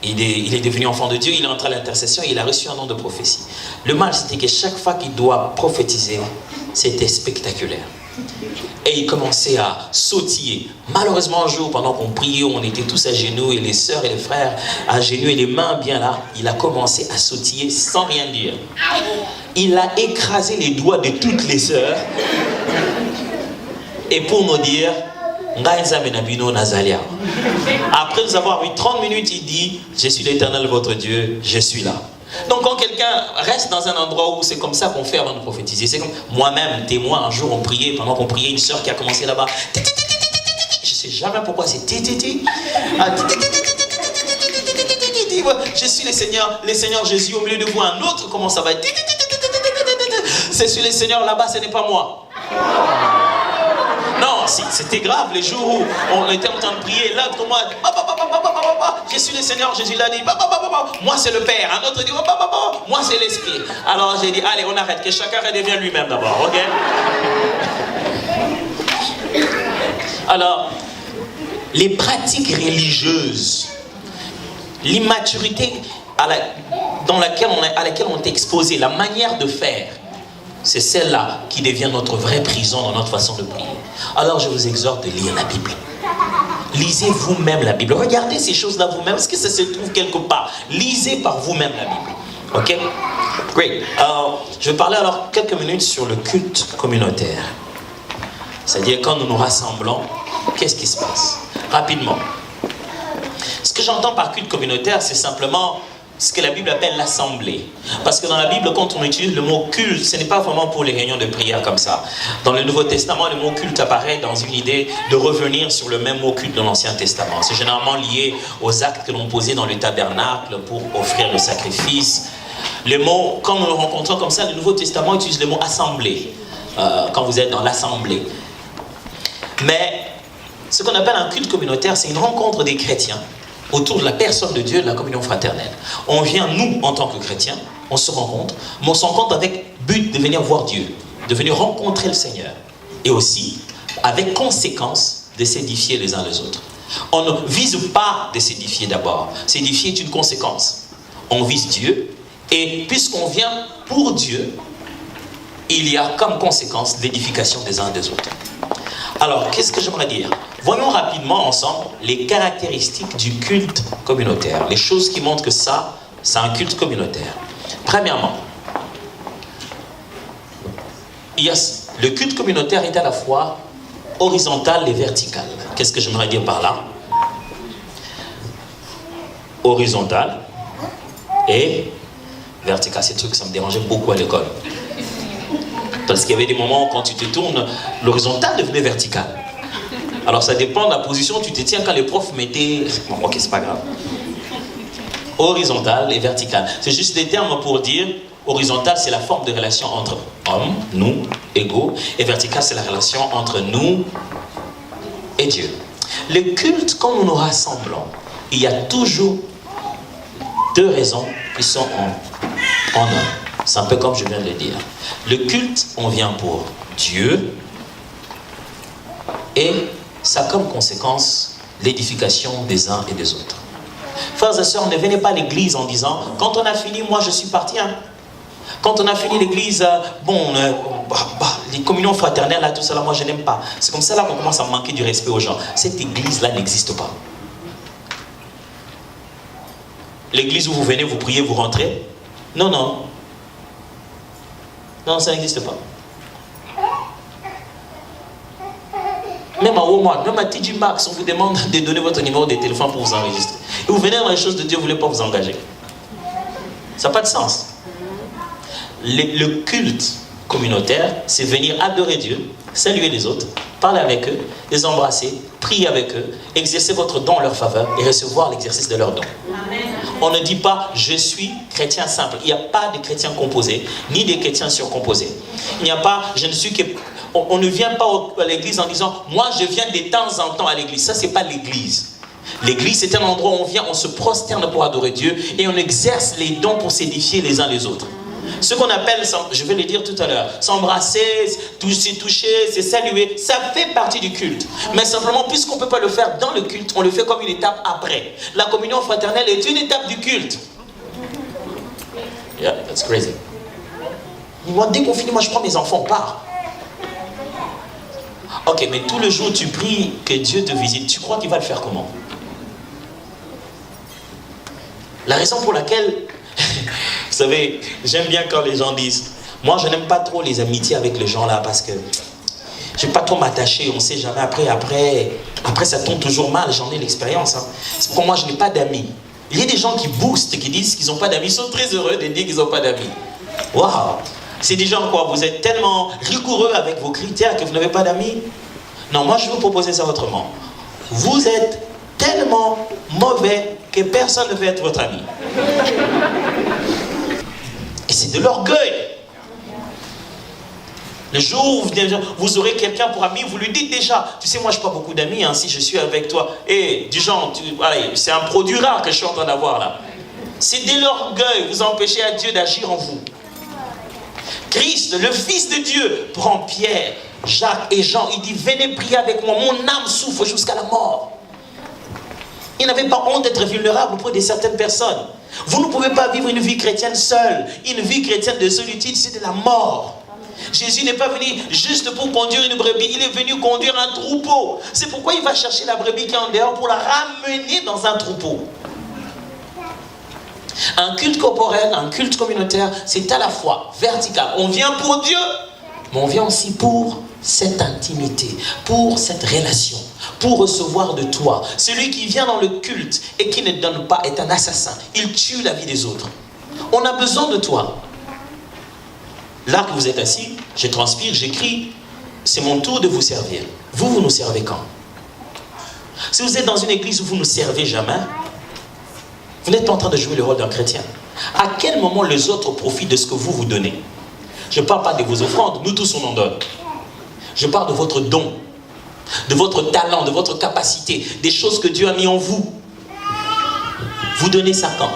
il est devenu enfant de Dieu, il est entré à l'intercession et il a reçu un nom de prophétie. Le mal, c'était que chaque fois qu'il doit prophétiser, c'était spectaculaire. Et il commençait à sautiller. Malheureusement, un jour, pendant qu'on priait, on était tous à genoux, et les sœurs et les frères à genoux, et les mains bien là, il a commencé à sautiller sans rien dire. Il a écrasé les doigts de toutes les sœurs. Et pour nous dire, après nous avoir eu 30 minutes, il dit, je suis l'Éternel votre Dieu, je suis là. Donc quand quelqu'un reste dans un endroit où c'est comme ça qu'on fait avant de prophétiser, c'est comme moi-même, témoin, un jour on priait, pendant qu'on priait, une sœur qui a commencé là-bas, je sais jamais pourquoi c'est je suis le Seigneur Jésus au milieu de vous, un autre comment ça va être, c'est sur le Seigneur là-bas, ce n'est pas moi. Non, c'était grave les jours où on était en train de prier, là tout le monde dit, je suis le Seigneur, Jésus l'a dit, moi c'est le Père, un autre dit, moi c'est l'Esprit. Alors j'ai dit, allez on arrête, que chacun redevienne lui-même d'abord, ok? Alors, les pratiques religieuses, l'immaturité à laquelle on est exposé, la manière de faire, c'est celle-là qui devient notre vraie prison dans notre façon de prier. Alors je vous exhorte de lire la Bible. Lisez vous-même la Bible. Regardez ces choses-là vous-même. Est-ce que ça se trouve quelque part? Lisez par vous-même la Bible. Ok? Great. Je vais parler alors quelques minutes sur le culte communautaire. C'est-à-dire quand nous nous rassemblons, qu'est-ce qui se passe? Rapidement. Ce que j'entends par culte communautaire, c'est simplement ce que la Bible appelle l'assemblée. Parce que dans la Bible, quand on utilise le mot culte, ce n'est pas vraiment pour les réunions de prière comme ça. Dans le Nouveau Testament, le mot culte apparaît dans une idée de revenir sur le même mot culte de l'Ancien Testament. C'est généralement lié aux actes que l'on posait dans le tabernacle pour offrir le sacrifice. Le mot, quand nous le rencontrons comme ça, le Nouveau Testament utilise le mot assemblée. Quand vous êtes dans l'assemblée. Mais ce qu'on appelle un culte communautaire, c'est une rencontre des chrétiens autour de la personne de Dieu, de la communion fraternelle. On vient, nous, en tant que chrétiens, on se rencontre, mais on se rencontre avec but de venir voir Dieu, de venir rencontrer le Seigneur, et aussi, avec conséquence, de s'édifier les uns les autres. On ne vise pas de s'édifier d'abord. S'édifier est une conséquence. On vise Dieu, et puisqu'on vient pour Dieu, il y a comme conséquence l'édification des uns des autres. Alors, qu'est-ce que j'aimerais dire? Voyons rapidement ensemble les caractéristiques du culte communautaire. Les choses qui montrent que ça, c'est un culte communautaire. Premièrement, le culte communautaire est à la fois horizontal et vertical. Qu'est-ce que j'aimerais dire par là? Horizontal et vertical. C'est un truc que ça me dérangeait beaucoup à l'école. Parce qu'il y avait des moments où quand tu te tournes, l'horizontal devenait vertical. Alors ça dépend de la position où tu te tiens quand le prof mettait... Bon, ok, c'est pas grave. Horizontal et vertical. C'est juste des termes pour dire, horizontal c'est la forme de relation entre hommes, nous, égaux, et vertical c'est la relation entre nous et Dieu. Le culte, quand nous nous rassemblons, il y a toujours deux raisons qui sont en un. C'est un peu comme je viens de le dire. Le culte, on vient pour Dieu et ça a comme conséquence l'édification des uns et des autres. Frères et sœurs, ne venez pas à l'église en disant « Quand on a fini, moi je suis parti. Hein. Quand on a fini l'église, les communions fraternelles, là, tout ça, là, moi je n'aime pas. » C'est comme ça là qu'on commence à manquer du respect aux gens. Cette église-là n'existe pas. l'église où vous venez, vous priez, vous rentrez. Non, non. Non, ça n'existe pas. Même à Walmart, même à TJ Maxx, on vous demande de donner votre numéro de téléphone pour vous enregistrer. Et vous venez dans les choses de Dieu, vous ne voulez pas vous engager. Ça n'a pas de sens. Le culte communautaire, c'est venir adorer Dieu, saluer les autres, parler avec eux, les embrasser, prier avec eux, exercer votre don en leur faveur et recevoir l'exercice de leur don. Amen. On ne dit pas « je suis chrétien simple ». Il n'y a pas de chrétiens composés, ni de chrétiens surcomposés. Il n'y a pas « je ne suis que… » On ne vient pas à l'église en disant « moi je viens de temps en temps à l'église ». Ça, ce n'est pas l'église. L'église, c'est un endroit où on vient, on se prosterne pour adorer Dieu et on exerce les dons pour s'édifier les uns les autres. Ce qu'on appelle, je vais le dire tout à l'heure, s'embrasser, toucher, se saluer, ça fait partie du culte. Mais simplement, puisqu'on ne peut pas le faire dans le culte, on le fait comme une étape après. La communion fraternelle est une étape du culte. Yeah, that's crazy. Moi, dès qu'on finit, moi je prends mes enfants, on part. Ok, mais tout le jour tu pries que Dieu te visite, tu crois qu'il va le faire comment? La raison pour laquelle, vous savez, j'aime bien quand les gens disent, moi je n'aime pas trop les amitiés avec les gens là parce que je ne vais pas trop m'attacher, on ne sait jamais, après ça tombe toujours mal, j'en ai l'expérience. Hein. C'est pourquoi moi je n'ai pas d'amis. Il y a des gens qui boostent, qui disent qu'ils n'ont pas d'amis, ils sont très heureux de dire qu'ils n'ont pas d'amis. Waouh! C'est des gens quoi, vous êtes tellement rigoureux avec vos critères que vous n'avez pas d'amis? Non, moi je vais vous proposer ça autrement. Vous êtes tellement mauvais que personne ne veut être votre ami. Et c'est de l'orgueil. Le jour où vous aurez quelqu'un pour ami, vous lui dites déjà, tu sais, moi je n'ai pas beaucoup d'amis, hein, si je suis avec toi. Et du genre, c'est un produit rare que je suis en train d'avoir là. C'est de l'orgueil, vous empêchez à Dieu d'agir en vous. Christ, le Fils de Dieu, prend Pierre, Jacques et Jean, il dit, venez prier avec moi, mon âme souffre jusqu'à la mort. Il n'avait pas honte d'être vulnérable auprès de certaines personnes. Vous ne pouvez pas vivre une vie chrétienne seule. Une vie chrétienne de solitude, c'est de la mort. Jésus n'est pas venu juste pour conduire une brebis, il est venu conduire un troupeau. C'est pourquoi il va chercher la brebis qui est en dehors pour la ramener dans un troupeau. Un culte corporel, un culte communautaire, c'est à la fois vertical. On vient pour Dieu, mais on vient aussi pour cette intimité, pour cette relation, pour recevoir de toi. Celui qui vient dans le culte et qui ne donne pas est un assassin. Il tue la vie des autres. On a besoin de toi. Là que vous êtes assis, je transpire, j'écris. C'est mon tour de vous servir. Vous, vous nous servez quand? Si vous êtes dans une église où vous ne servez jamais, vous n'êtes pas en train de jouer le rôle d'un chrétien. À quel moment les autres profitent de ce que vous vous donnez? Je ne parle pas de vos offrandes, nous tous on en donne. Je parle de votre don, de votre talent, de votre capacité, des choses que Dieu a mis en vous. Vous donnez ça quand?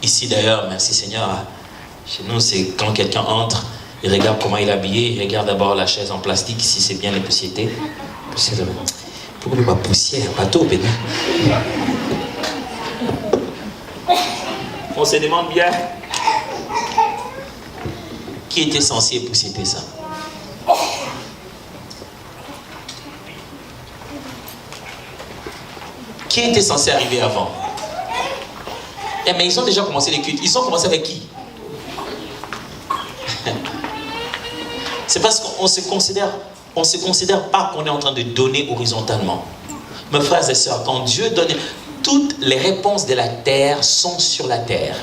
Ici d'ailleurs, merci Seigneur, chez nous c'est quand quelqu'un entre, il regarde comment il est habillé, il regarde d'abord la chaise en plastique, si c'est bien les poussiétés. Pourquoi pas poussière, bateau, béni. On se demande bien qui était censé poussiéter ça. Qui était censé arriver avant? Eh mais ils ont déjà commencé les cultes. Ils ont commencé avec qui? C'est parce qu'on se considère pas qu'on est en train de donner horizontalement. Mes frères et sœurs, quand Dieu donne, toutes les réponses de la terre sont sur la terre.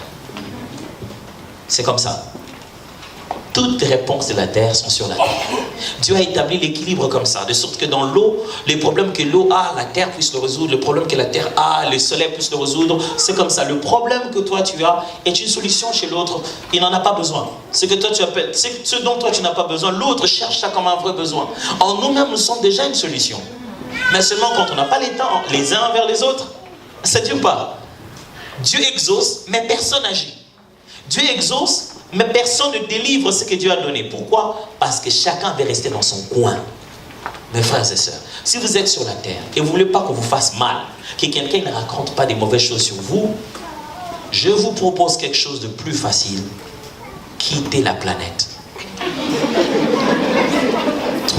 C'est comme ça. Toutes les réponses de la terre sont sur la terre. Dieu a établi l'équilibre comme ça, de sorte que dans l'eau, les problèmes que l'eau a, la terre puisse le résoudre, le problème que la terre a, le soleil puisse le résoudre, c'est comme ça. Le problème que toi tu as est une solution chez l'autre, il n'en a pas besoin. Ce que toi tu appelles, ce dont toi tu n'as pas besoin, l'autre cherche ça comme un vrai besoin. En nous-mêmes, nous sommes déjà une solution. Mais seulement quand on n'a pas les temps, les uns envers les autres, ça ne Dieu pas. Dieu exauce, mais personne n'agit. Dieu exauce, mais personne ne délivre ce que Dieu a donné. Pourquoi? Parce que chacun veut rester dans son coin. Mes frères et sœurs, si vous êtes sur la terre et vous ne voulez pas qu'on vous fasse mal, que quelqu'un ne raconte pas des mauvaises choses sur vous, je vous propose quelque chose de plus facile. Quittez la planète.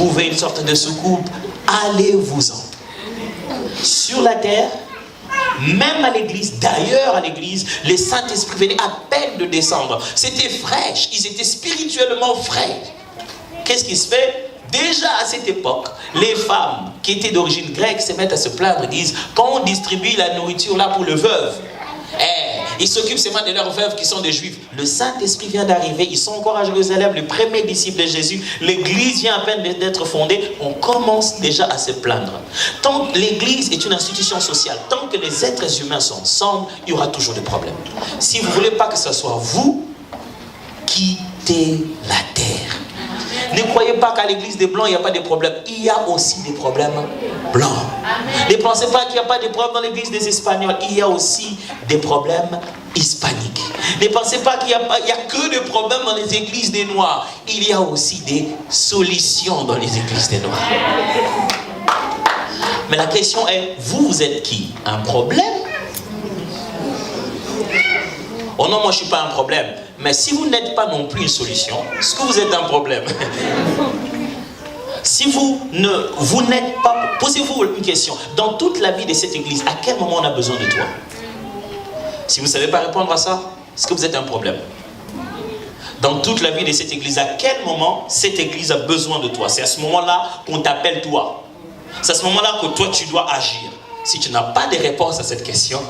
trouvez une sorte de soucoupe, allez-vous-en. Sur la terre, même à l'église, d'ailleurs à l'église, le Saint-Esprit venait à peine de descendre. C'était fraîche, ils étaient spirituellement frais. Qu'est-ce qui se fait? Déjà à cette époque, les femmes qui étaient d'origine grecque se mettent à se plaindre et disent, quand on distribue la nourriture là pour le veuve, ils s'occupent seulement de leurs veuves qui sont des juifs. Le Saint-Esprit vient d'arriver, ils sont encore à Jérusalem, les premiers disciples de Jésus. L'église vient à peine d'être fondée, on commence déjà à se plaindre. Tant que l'église est une institution sociale, tant que les êtres humains sont ensemble, il y aura toujours des problèmes. Si vous ne voulez pas que ce soit vous, quittez la terre. Ne croyez pas qu'à l'église des Blancs, il n'y a pas de problèmes. Il y a aussi des problèmes blancs. Ne pensez pas qu'il n'y a pas de problèmes dans l'église des Espagnols. Il y a aussi des problèmes hispaniques. Ne pensez pas qu'il n'y a que des problèmes dans les églises des Noirs. Il y a aussi des solutions dans les églises des Noirs. Mais la question est, vous êtes qui? Un problème? Oh non, moi je ne suis pas un problème. Mais si vous n'êtes pas non plus une solution, est-ce que vous êtes un problème? Si vous n'êtes pas... Posez-vous une question. Dans toute la vie de cette église, à quel moment on a besoin de toi? Si vous ne savez pas répondre à ça, est-ce que vous êtes un problème? Dans toute la vie de cette église, à quel moment cette église a besoin de toi? C'est à ce moment-là qu'on t'appelle toi. C'est à ce moment-là que toi tu dois agir. Si tu n'as pas de réponse à cette question,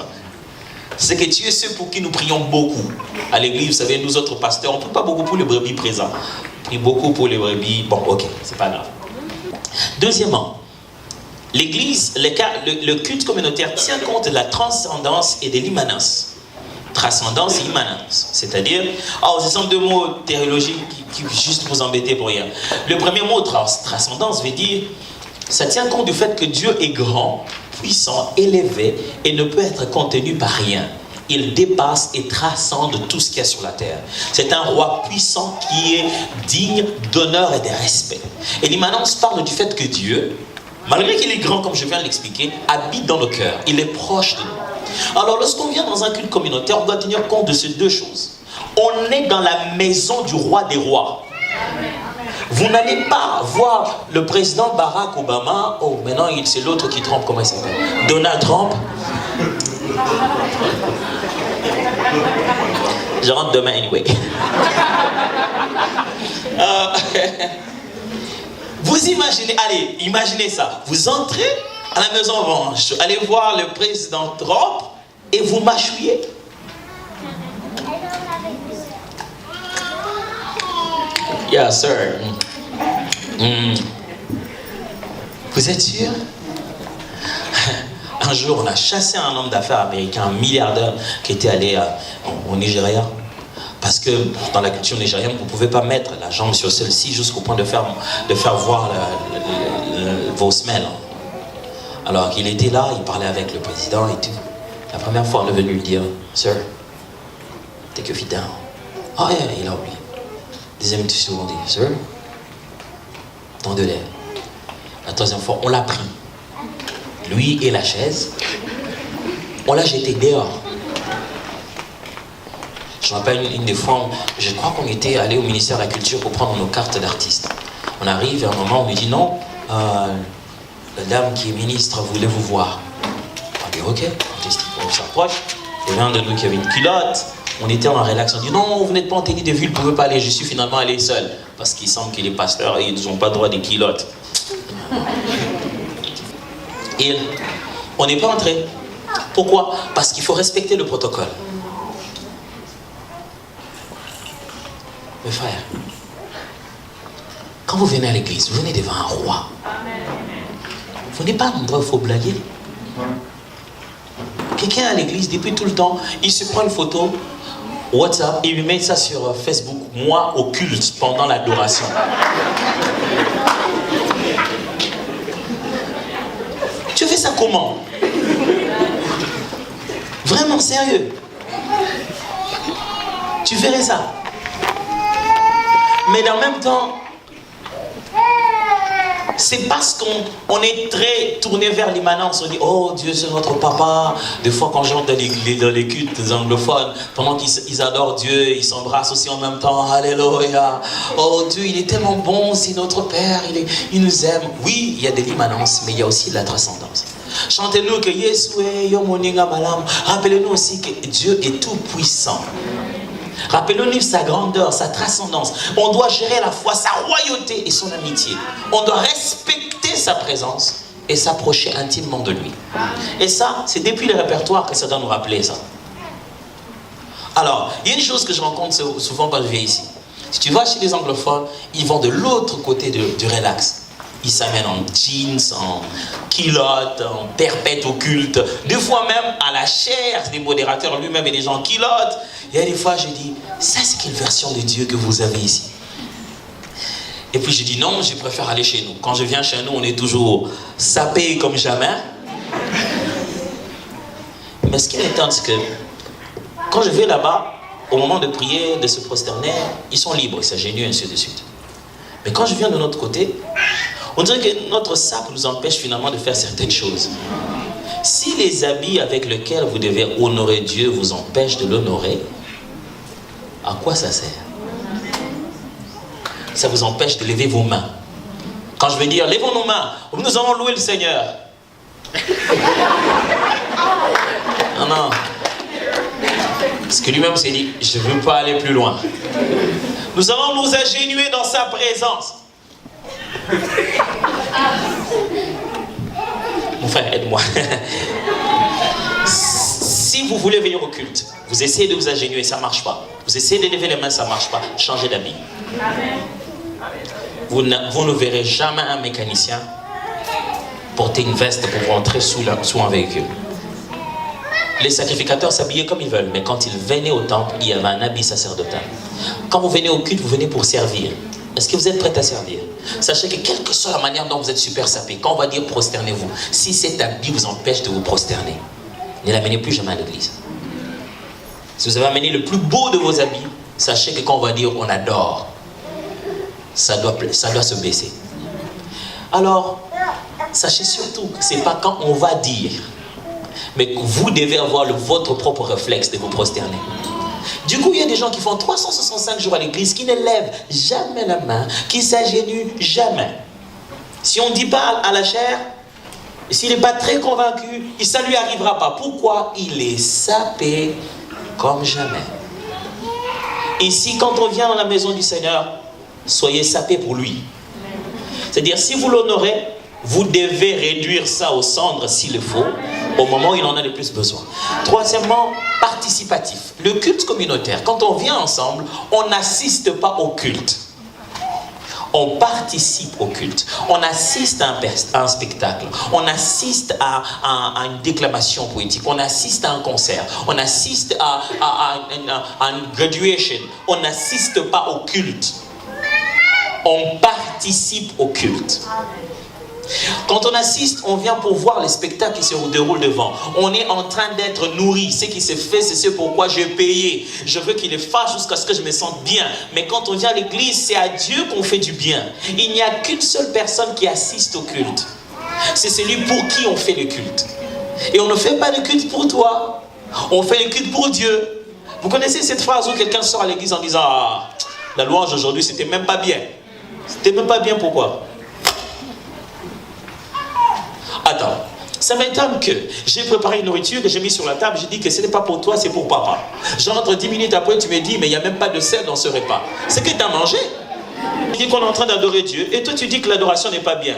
c'est que tu es ceux pour qui nous prions beaucoup. À l'église, vous savez, nous autres pasteurs, on ne prie pas beaucoup pour les brebis présents. On prie beaucoup pour les brebis. Bon, ok, c'est pas grave. Deuxièmement, l'église, le culte communautaire tient compte de la transcendance et de l'immanence. Transcendance et immanence. C'est-à-dire, ce sont deux mots théologiques qui juste vous embêter pour rien. Le premier mot, transcendance, veut dire, ça tient compte du fait que Dieu est grand, puissant, élevé et ne peut être contenu par rien. Il dépasse et transcende tout ce qu'il y a sur la terre. C'est un roi puissant qui est digne d'honneur et de respect. Et l'immanence parle du fait que Dieu, malgré qu'il est grand comme je viens de l'expliquer, habite dans nos cœurs. Il est proche de nous. Alors lorsqu'on vient dans un culte communautaire, on doit tenir compte de ces deux choses. On est dans la maison du roi des rois. Vous n'allez pas voir le président Barack Obama. Oh, maintenant c'est l'autre qui trompe, comment il s'appelle? Donald Trump. Je rentre demain anyway. Vous imaginez, allez, imaginez ça. Vous entrez à la Maison Blanche, allez voir le président Trump et vous mâchouillez. Yeah, sir. Vous êtes sûr? Un jour, on a chassé un homme d'affaires américain, un milliardaire qui était allé au Nigeria. Parce que dans la culture nigérienne, vous ne pouvez pas mettre la jambe sur celle-ci jusqu'au point de faire voir vos semelles. Alors qu'il était là, il parlait avec le président et tout. La première fois, on est venu lui dire, Sir, take your feet down. Oh yeah, il a oublié. Deuxième tour, on dit, Sir, dans de l'air. La troisième fois, on l'a pris. Lui et la chaise, on l'a jeté dehors. Je me rappelle une des fois, je crois qu'on était allé au ministère de la Culture pour prendre nos cartes d'artistes. On arrive et à un moment, on lui dit non, la dame qui est ministre voulait vous voir. On dit ok, on s'approche. Il y avait un de nous qui avait une culotte. On était en relax, on dit non, vous n'êtes pas en tenue de ville, vous ne pouvez pas aller. Je suis finalement allé seul. Parce qu'il semble que les pasteurs, ils n'ont pas droit des culottes. Et on n'est pas entré. Pourquoi? Parce qu'il faut respecter le protocole. Mes frères, quand vous venez à l'église, vous venez devant un roi. Vous n'êtes pas un endroit où il faut blaguer. Quelqu'un à l'église, depuis tout le temps, il se prend une photo, WhatsApp, et il met ça sur Facebook, moi au culte, pendant l'adoration. Tu fais ça comment? Vraiment sérieux? Tu ferais ça? Mais en même temps, C'est parce qu'on est très tourné vers l'immanence. On dit, oh Dieu c'est notre papa. Des fois quand j'entre dans les cultes des anglophones, pendant qu'ils adorent Dieu, ils s'embrassent aussi en même temps. Alléluia. Oh Dieu il est tellement bon, c'est notre Père, il nous aime. Oui, il y a de l'immanence, mais il y a aussi de la transcendance. Chantez-nous que Yeshua Yomoninga Malam. Rappelez-nous aussi que Dieu est tout puissant. Rappelons-nous sa grandeur, sa transcendance. On doit gérer la foi, sa royauté et son amitié. On doit respecter sa présence et s'approcher intimement de lui. Et ça, c'est depuis le répertoire que ça doit nous rappeler ça. Alors, il y a une chose que je rencontre souvent quand je viens ici. Si tu vas chez les anglophones, ils vont de l'autre côté du relax. Ils s'amènent en jeans, en culottes, en perpète occulte. Des fois même à la chair des modérateurs lui-même et des gens en culottes. Il y a des fois je dis, ça c'est quelle version de Dieu que vous avez ici? Et puis je dis non, je préfère aller chez nous. Quand je viens chez nous, on est toujours sapé comme jamais. Mais ce qui est étonnant, c'est que quand je vais là-bas, au moment de prier, de se prosterner, ils sont libres, ils s'agenouillent, ainsi de suite. Mais quand je viens de notre côté, on dirait que notre sac nous empêche finalement de faire certaines choses. Si les habits avec lesquels vous devez honorer Dieu vous empêchent de l'honorer, à quoi ça sert? Ça vous empêche de lever vos mains. Quand je vais dire, levons nos mains, nous allons louer le Seigneur. Non, non. Parce que lui-même s'est dit, je ne veux pas aller plus loin. Nous allons nous agenouiller dans sa présence. Mon frère, aide-moi. Si vous voulez venir au culte, vous essayez de vous agenouiller, ça ne marche pas. Vous essayez de lever les mains, ça ne marche pas. Changez d'habit. Vous ne verrez jamais un mécanicien porter une veste pour rentrer sous un véhicule. Les sacrificateurs s'habillaient comme ils veulent, mais quand ils venaient au temple, il y avait un habit sacerdotal. Quand vous venez au culte, vous venez pour servir. Est-ce que vous êtes prêts à servir? Sachez que quelle que soit la manière dont vous êtes super sapé, quand on va dire prosternez-vous, si cet habit vous empêche de vous prosterner, ne l'amenez plus jamais à l'église. Si vous avez amené le plus beau de vos habits, sachez que quand on va dire on adore, ça doit se baisser. Alors, sachez surtout que ce n'est pas quand on va dire, mais que vous devez avoir votre propre réflexe de vous prosterner. Du coup, il y a des gens qui font 365 jours à l'église, qui ne lèvent jamais la main, qui ne s'agenouillent jamais. Si on dit pas à la chair, s'il n'est pas très convaincu, ça ne lui arrivera pas. Pourquoi? Il est sapé comme jamais. Ici, quand on vient dans la maison du Seigneur, soyez sapé pour lui. C'est-à-dire, si vous l'honorez, vous devez réduire ça aux cendres s'il le faut, au moment où il en a le plus besoin. Troisièmement, participatif. Le culte communautaire, quand on vient ensemble, on n'assiste pas au culte. On participe au culte. On assiste à un spectacle. On assiste à une déclamation poétique. On assiste à un concert. On assiste à une graduation. On n'assiste pas au culte. On participe au culte. Quand on assiste, on vient pour voir les spectacles qui se déroulent devant. On est en train d'être nourri. Ce qui se fait, c'est ce pourquoi j'ai payé. Je veux qu'il le fasse jusqu'à ce que je me sente bien. Mais quand on vient à l'église, c'est à Dieu qu'on fait du bien. Il n'y a qu'une seule personne qui assiste au culte. C'est celui pour qui on fait le culte. Et on ne fait pas le culte pour toi. On fait le culte pour Dieu. Vous connaissez cette phrase où quelqu'un sort à l'église en disant « Ah, la louange aujourd'hui, c'était même pas bien. » C'était même pas bien, pourquoi? Attends, ça m'étonne que j'ai préparé une nourriture que j'ai mis sur la table, j'ai dit que ce n'est pas pour toi, c'est pour papa. J'entre 10 minutes après, tu me dis, mais il n'y a même pas de sel dans ce repas. C'est que tu as mangé. Tu dis qu'on est en train d'adorer Dieu, et toi tu dis que l'adoration n'est pas bien.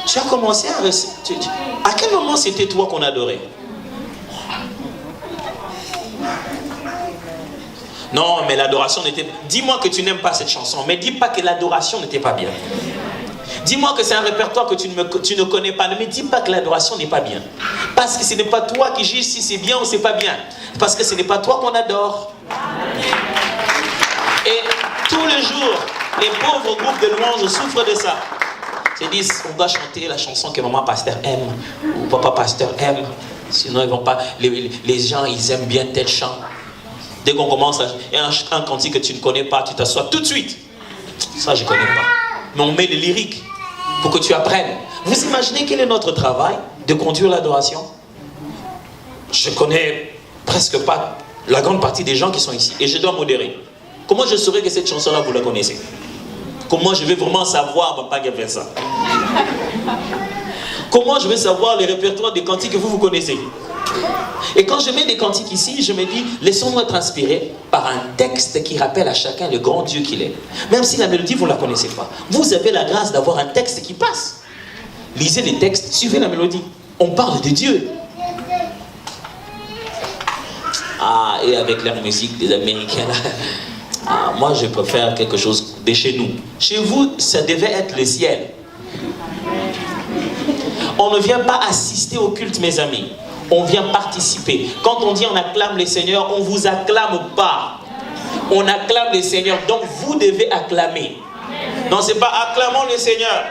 Tu as commencé à... À quel moment c'était toi qu'on adorait? Non, mais l'adoration n'était... Dis-moi que tu n'aimes pas cette chanson, mais dis pas que l'adoration n'était pas bien. Dis-moi que c'est un répertoire que tu ne connais pas. Ne me dis pas que l'adoration n'est pas bien. Parce que ce n'est pas toi qui juges si c'est bien ou c'est pas bien. Parce que ce n'est pas toi qu'on adore. Et tous les jours, les pauvres groupes de louanges souffrent de ça. Ils se disent, on doit chanter la chanson que maman pasteur aime, ou papa pasteur aime. Sinon, ils vont pas. Les gens, ils aiment bien tel chant. Dès qu'on commence un cantique que tu ne connais pas, tu t'assois tout de suite. Ça, je ne connais pas. Mais on met les lyriques. pour que tu apprennes. Vous imaginez quel est notre travail de conduire l'adoration? Je connais presque pas la grande partie des gens qui sont ici et je dois modérer. Comment je saurais que cette chanson-là, vous la connaissez? Comment je vais vraiment savoir, papa, qui a fait ça? Comment je vais savoir les répertoires des cantiques que vous connaissez? Et quand je mets des cantiques ici, je me dis, laissons-nous être inspirés par un texte qui rappelle à chacun le grand Dieu qu'il est. Même si la mélodie, vous ne la connaissez pas. Vous avez la grâce d'avoir un texte qui passe. Lisez les textes, suivez la mélodie. On parle de Dieu. Ah, et avec la musique des Américains, là. Ah, moi, je préfère quelque chose de chez nous. Chez vous, ça devait être le ciel. On ne vient pas assister au culte, mes amis. On vient participer. Quand on dit on acclame les seigneurs, on ne vous acclame pas. On acclame les seigneurs. Donc, vous devez acclamer. Non, ce n'est pas acclamons les seigneurs.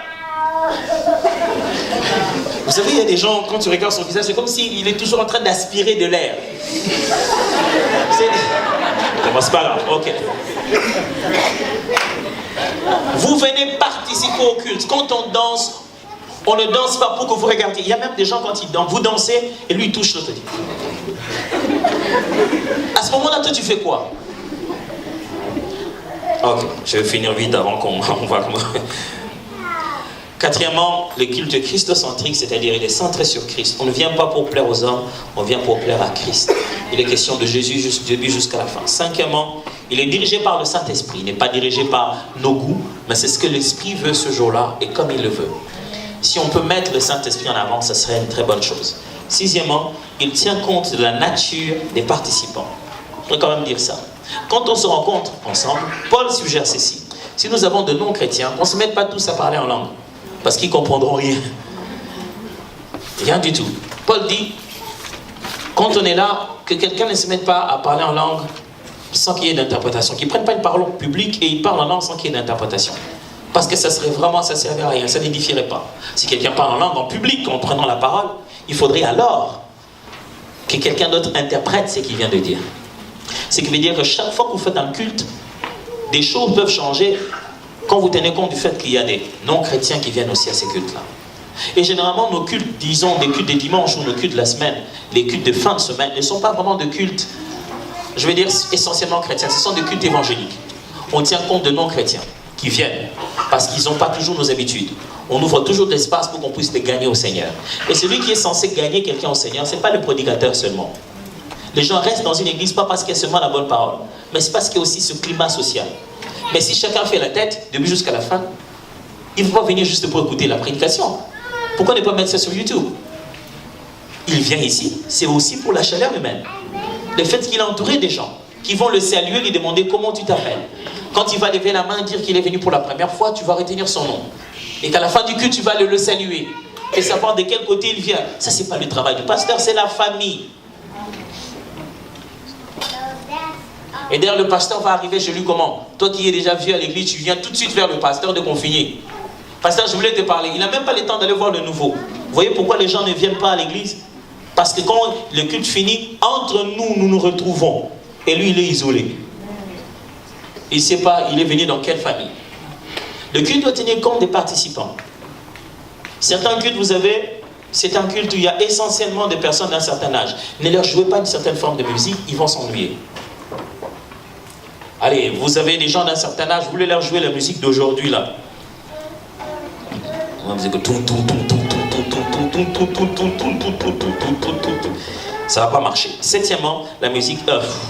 Vous savez, il y a des gens, quand tu regardes son visage, c'est comme s'il est toujours en train d'aspirer de l'air. C'est pas grave, ok. Vous venez participer au culte. Quand on danse, on ne danse pas pour que vous regardiez. Il y a même des gens, quand ils dansent, vous dansez et lui il touche l'autre. À ce moment-là, toi tu fais quoi? Ok, je vais finir vite avant qu'on voit comment. Quatrièmement, le culte christocentrique, c'est-à-dire il est centré sur Christ. On ne vient pas pour plaire aux hommes, on vient pour plaire à Christ. Il est question de Jésus du début jusqu'à la fin. Cinquièmement, il est dirigé par le Saint-Esprit. Il n'est pas dirigé par nos goûts, mais c'est ce que l'Esprit veut ce jour-là et comme il le veut. Si on peut mettre le Saint-Esprit en avant, ce serait une très bonne chose. Sixièmement, il tient compte de la nature des participants. Je voudrais quand même dire ça. Quand on se rencontre ensemble, Paul suggère ceci. Si nous avons de non-chrétiens, on ne se met pas tous à parler en langue. Parce qu'ils ne comprendront rien. Rien du tout. Paul dit, quand on est là, que quelqu'un ne se mette pas à parler en langue sans qu'il y ait d'interprétation. Qu'il ne prenne pas une parole publique et il parle en langue sans qu'il y ait d'interprétation. Parce que ça servirait à rien, ça n'édifierait pas. Si quelqu'un parle en langue en public en prenant la parole, il faudrait alors que quelqu'un d'autre interprète ce qu'il vient de dire. Ce qui veut dire que chaque fois que vous faites un culte, des choses peuvent changer quand vous tenez compte du fait qu'il y a des non-chrétiens qui viennent aussi à ces cultes-là. Et généralement, nos cultes, disons des cultes des dimanches ou nos cultes de la semaine, les cultes de fin de semaine, ne sont pas vraiment de cultes, je vais dire essentiellement chrétiens, ce sont des cultes évangéliques. On tient compte de non-chrétiens qui viennent, parce qu'ils n'ont pas toujours nos habitudes. On ouvre toujours de l'espace pour qu'on puisse les gagner au Seigneur. Et celui qui est censé gagner quelqu'un au Seigneur, ce n'est pas le prédicateur seulement. Les gens restent dans une église pas parce qu'il y a seulement la bonne parole, mais c'est parce qu'il y a aussi ce climat social. Mais si chacun fait la tête, début jusqu'à la fin, il ne faut pas venir juste pour écouter la prédication. Pourquoi ne pas mettre ça sur YouTube? Il vient ici, c'est aussi pour la chaleur humaine. Le fait qu'il est entouré des gens qui vont le saluer, lui demander comment tu t'appelles. Quand il va lever la main et dire qu'il est venu pour la première fois, tu vas retenir son nom. Et qu'à la fin du culte, tu vas le saluer. Et savoir de quel côté il vient. Ça, c'est pas le travail du pasteur, c'est la famille. Et d'ailleurs, le pasteur va arriver chez lui comment? Toi qui es déjà vieux à l'église, tu viens tout de suite vers le pasteur de confiner. Pasteur, je voulais te parler. Il n'a même pas le temps d'aller voir le nouveau. Vous voyez pourquoi les gens ne viennent pas à l'église? Parce que quand le culte finit, entre nous, nous nous retrouvons. Et lui, il est isolé. Il ne sait pas, il est venu dans quelle famille. Le culte doit tenir compte des participants. Certains cultes, vous avez, c'est un culte où il y a essentiellement des personnes d'un certain âge. Ne leur jouez pas une certaine forme de musique, ils vont s'ennuyer. Allez, vous avez des gens d'un certain âge, vous voulez leur jouer la musique d'aujourd'hui là. Ça ne va pas marcher. Septièmement, la musique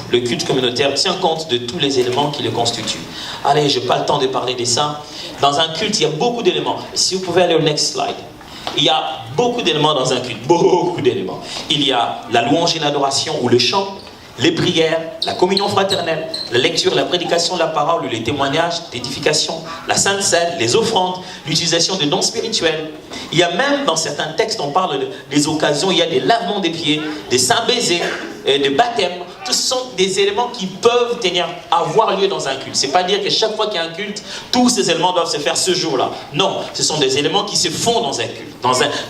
le culte communautaire tient compte de tous les éléments qui le constituent. Allez, je n'ai pas le temps de parler de ça. Dans un culte, il y a beaucoup d'éléments. Si vous pouvez aller au next slide. Il y a beaucoup d'éléments dans un culte, beaucoup d'éléments. Il y a la louange et l'adoration ou le chant, les prières, la communion fraternelle, la lecture, la prédication de la parole ou les témoignages d'édification, la sainte seine, les offrandes, l'utilisation de dons spirituels. Il y a même dans certains textes, on parle des occasions, il y a des lavements des pieds, des saints baisers, des baptêmes. Tous ce sont des éléments qui peuvent avoir lieu dans un culte. C'est pas dire que chaque fois qu'il y a un culte, tous ces éléments doivent se faire ce jour-là. Non, ce sont des éléments qui se font dans un culte.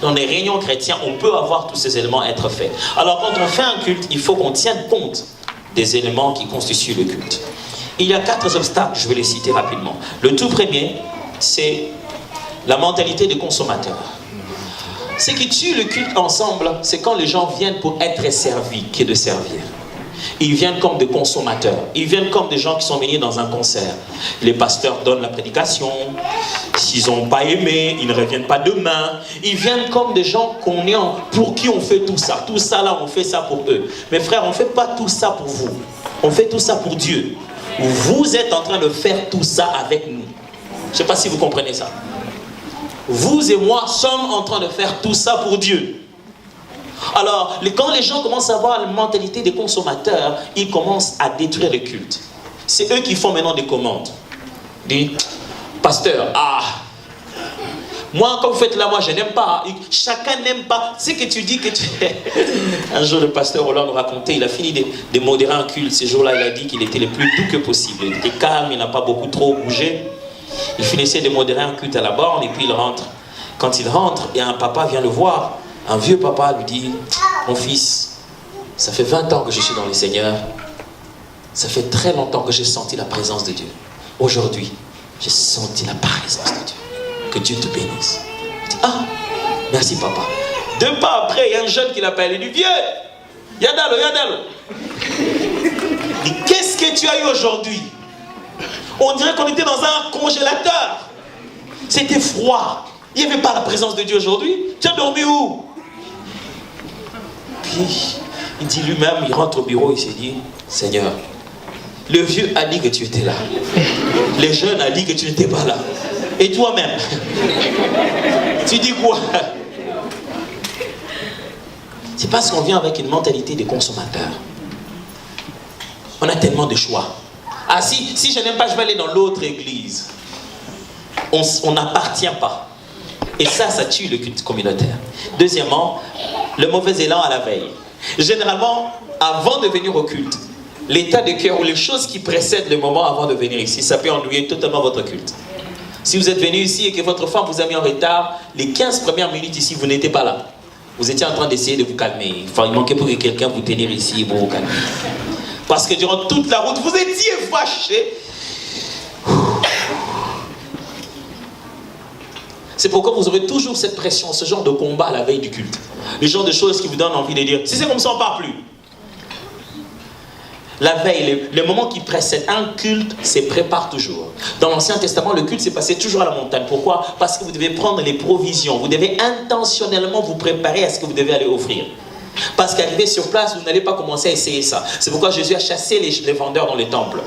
Dans des réunions chrétiennes, on peut avoir tous ces éléments être faits. Alors quand on fait un culte, il faut qu'on tienne compte des éléments qui constituent le culte. Il y a 4 obstacles, je vais les citer rapidement. Le tout premier, c'est La mentalité des consommateurs. Ce qui tue le culte ensemble, c'est quand les gens viennent pour être servis, que de servir. Ils viennent comme des consommateurs. Ils viennent comme des gens qui sont venus dans un concert. Les pasteurs donnent la prédication. S'ils n'ont pas aimé, ils ne reviennent pas demain. Ils viennent comme des gens pour qui on fait tout ça. Tout ça là, on fait ça pour eux. Mais frères, on ne fait pas tout ça pour vous. On fait tout ça pour Dieu. Vous êtes en train de faire tout ça avec nous. Je ne sais pas si vous comprenez ça. Vous et moi sommes en train de faire tout ça pour Dieu. Alors, quand les gens commencent à avoir la mentalité des consommateurs, ils commencent à détruire le culte. C'est eux qui font maintenant des commandes. Des pasteurs, moi, quand vous faites là, moi, je n'aime pas. Chacun n'aime pas. C'est que tu dis que tu... Un jour, le pasteur Hollande racontait, il a fini de modérer un culte. Ce jour-là, il a dit qu'il était le plus doux que possible. Il était calme, il n'a pas beaucoup trop bougé. Il finissait de modérer un culte à la borne et puis il rentre. Quand il rentre, et un papa vient le voir. Un vieux papa lui dit, mon fils, ça fait 20 ans que je suis dans le Seigneur. Ça fait très longtemps que j'ai senti la présence de Dieu. Aujourd'hui, j'ai senti la présence de Dieu. Que Dieu te bénisse. Il dit, merci papa. 2 pas après, il y a un jeune qui l'appelle. Il dit, vieux, Yadalo. Il dit, qu'est-ce que tu as eu aujourd'hui? On dirait qu'on était dans un congélateur. C'était froid. Il n'y avait pas la présence de Dieu aujourd'hui. Tu as dormi où? Puis, il dit lui-même, il rentre au bureau, il s'est dit, Seigneur, le vieux a dit que tu étais là. Les jeunes a dit que tu n'étais pas là. Et toi-même, tu dis quoi? C'est parce qu'on vient avec une mentalité de consommateur. On a tellement de choix. Si je n'aime pas, je vais aller dans l'autre église. On n'appartient pas. Et ça tue le culte communautaire. Deuxièmement, le mauvais élan à la veille. Généralement, avant de venir au culte, l'état de cœur ou les choses qui précèdent le moment avant de venir ici, ça peut ennuyer totalement votre culte. Si vous êtes venu ici et que votre femme vous a mis en retard, les 15 premières minutes ici, vous n'étiez pas là. Vous étiez en train d'essayer de vous calmer. Enfin, il manquait pour que quelqu'un vous tenir ici pour vous calmer. Parce que durant toute la route, vous étiez fâché. C'est pourquoi vous aurez toujours cette pression, ce genre de combat à la veille du culte. Le genre de choses qui vous donnent envie de dire, si c'est comme ça, on ne part plus. La veille, le moment qui précède un culte, se prépare toujours. Dans l'Ancien Testament, le culte s'est passé toujours à la montagne. Pourquoi? Parce que vous devez prendre les provisions. Vous devez intentionnellement vous préparer à ce que vous devez aller offrir. Parce qu'arrivé sur place, vous n'allez pas commencer à essayer ça. C'est pourquoi Jésus a chassé les vendeurs dans les temples.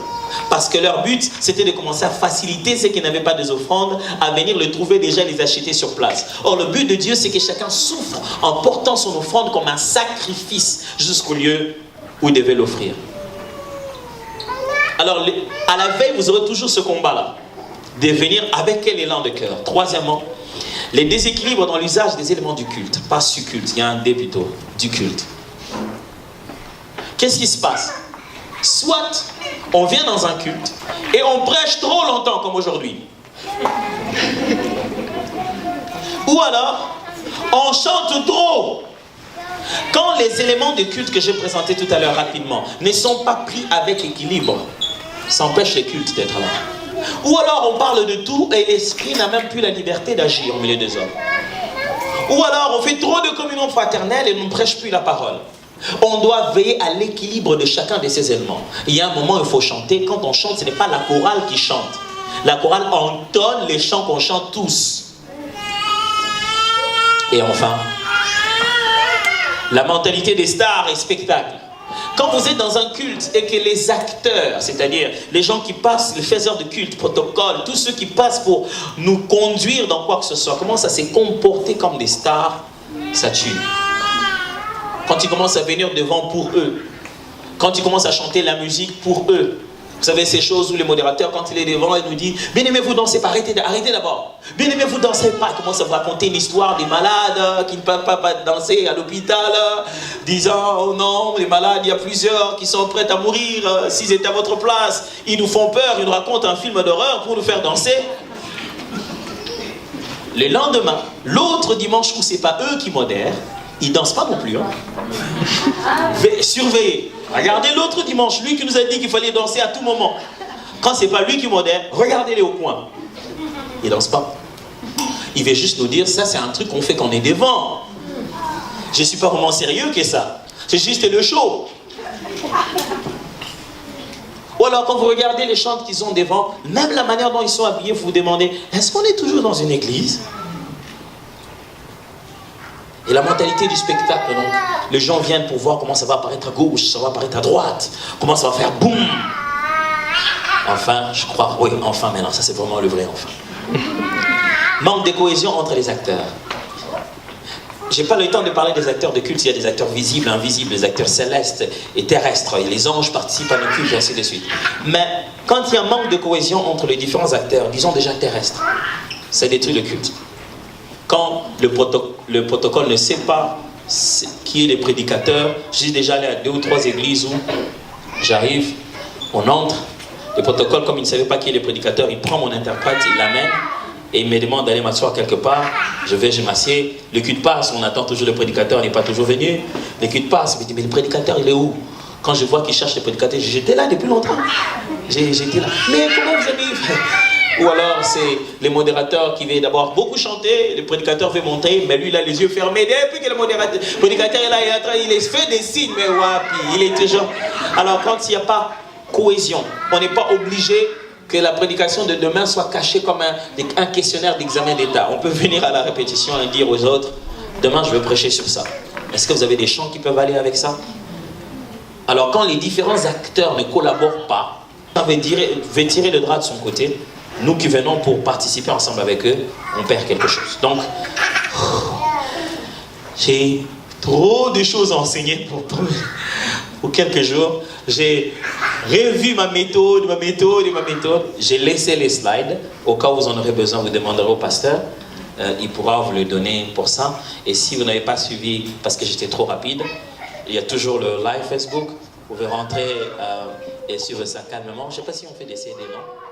Parce que leur but, c'était de commencer à faciliter ceux qui n'avaient pas des offrandes, à venir le trouver déjà et les acheter sur place. Or, le but de Dieu, c'est que chacun souffre en portant son offrande comme un sacrifice jusqu'au lieu où il devait l'offrir. Alors, à la veille, vous aurez toujours ce combat-là. De venir avec quel élan de cœur. Troisièmement, les déséquilibres dans l'usage des éléments du culte. Pas du culte, il y a un D plutôt, du culte. Qu'est-ce qui se passe? Soit on vient dans un culte et on prêche trop longtemps comme aujourd'hui. Ou alors, on chante trop. Quand les éléments de culte que j'ai présentés tout à l'heure rapidement ne sont pas pris avec équilibre, ça empêche les cultes d'être là. Ou alors on parle de tout et l'esprit n'a même plus la liberté d'agir au milieu des hommes. Ou alors on fait trop de communion fraternelle et on ne prêche plus la parole. On doit veiller à l'équilibre de chacun de ces éléments. Il y a un moment où il faut chanter. Quand on chante, ce n'est pas la chorale qui chante. La chorale entonne les chants qu'on chante tous. Et enfin, la mentalité des stars et spectacles. Quand vous êtes dans un culte et que les acteurs, c'est-à-dire les gens qui passent, les faiseurs de culte, protocole, tous ceux qui passent pour nous conduire dans quoi que ce soit, commencent à se comporter comme des stars, ça tue. Quand ils commencent à venir devant pour eux, quand ils commencent à chanter la musique pour eux, vous savez ces choses où le modérateur, quand il est devant, il nous dit « Bien aimé, vous dansez pas, arrêtez d'abord. Bien aimé, vous dansez pas. » Il commence à vous raconter une histoire des malades qui ne peuvent pas danser à l'hôpital, disant « Oh non, les malades, il y a plusieurs qui sont prêts à mourir. S'ils étaient à votre place, ils nous font peur, ils nous racontent un film d'horreur pour nous faire danser. » Le lendemain, l'autre dimanche où c'est pas eux qui modèrent, ils ne dansent pas non plus. Surveillez. Regardez l'autre dimanche, lui qui nous a dit qu'il fallait danser à tout moment. Quand ce n'est pas lui qui modère, regardez-les au coin. Ils ne dansent pas. Il veut juste nous dire, ça c'est un truc qu'on fait quand on est devant. Je ne suis pas vraiment sérieux que ça. C'est juste le show. Ou alors quand vous regardez les chants qu'ils ont devant, même la manière dont ils sont habillés, vous vous demandez, est-ce qu'on est toujours dans une église? Et la mentalité du spectacle, donc, les gens viennent pour voir comment ça va apparaître à gauche, ça va apparaître à droite, comment ça va faire boum. Enfin, je crois, oui, enfin maintenant, ça c'est vraiment le vrai enfin. Manque de cohésion entre les acteurs. J'ai pas le temps de parler des acteurs de culte, il y a des acteurs visibles, invisibles, des acteurs célestes et terrestres, et les anges participent à nos cultes et ainsi de suite. Mais quand il y a un manque de cohésion entre les différents acteurs, disons déjà terrestres, ça détruit le culte. Quand le protocole ne sait pas qui est le prédicateur, je suis déjà allé à 2 ou 3 églises où j'arrive, on entre, le protocole, comme il ne savait pas qui est le prédicateur, il prend mon interprète, il l'amène, et il me demande d'aller m'asseoir quelque part. Je m'assieds, le culte passe, on attend toujours le prédicateur, il n'est pas toujours venu. Le culte passe, il me dit, mais le prédicateur, il est où? Quand je vois qu'il cherche le prédicateur, j'étais là depuis longtemps. J'étais là, mais comment vous avez... Ou alors c'est le modérateur qui veut d'abord beaucoup chanter, le prédicateur veut monter, mais lui il a les yeux fermés. Depuis que le prédicateur est là, il fait des signes, mais wapi, il est toujours... Alors quand il n'y a pas cohésion, on n'est pas obligé que la prédication de demain soit cachée comme un questionnaire d'examen d'état. On peut venir à la répétition et dire aux autres, demain je vais prêcher sur ça. Est-ce que vous avez des chants qui peuvent aller avec ça? Alors quand les différents acteurs ne collaborent pas, on veut tirer le drap de son côté. Nous qui venons pour participer ensemble avec eux, on perd quelque chose. Donc, j'ai trop de choses à enseigner pour quelques jours. J'ai revu ma méthode. J'ai laissé les slides. Au cas où vous en aurez besoin, vous demanderez au pasteur. Il pourra vous le donner pour ça. Et si vous n'avez pas suivi, parce que j'étais trop rapide, il y a toujours le live Facebook. Vous pouvez rentrer et suivre ça calmement. Je ne sais pas si on fait des CD, non?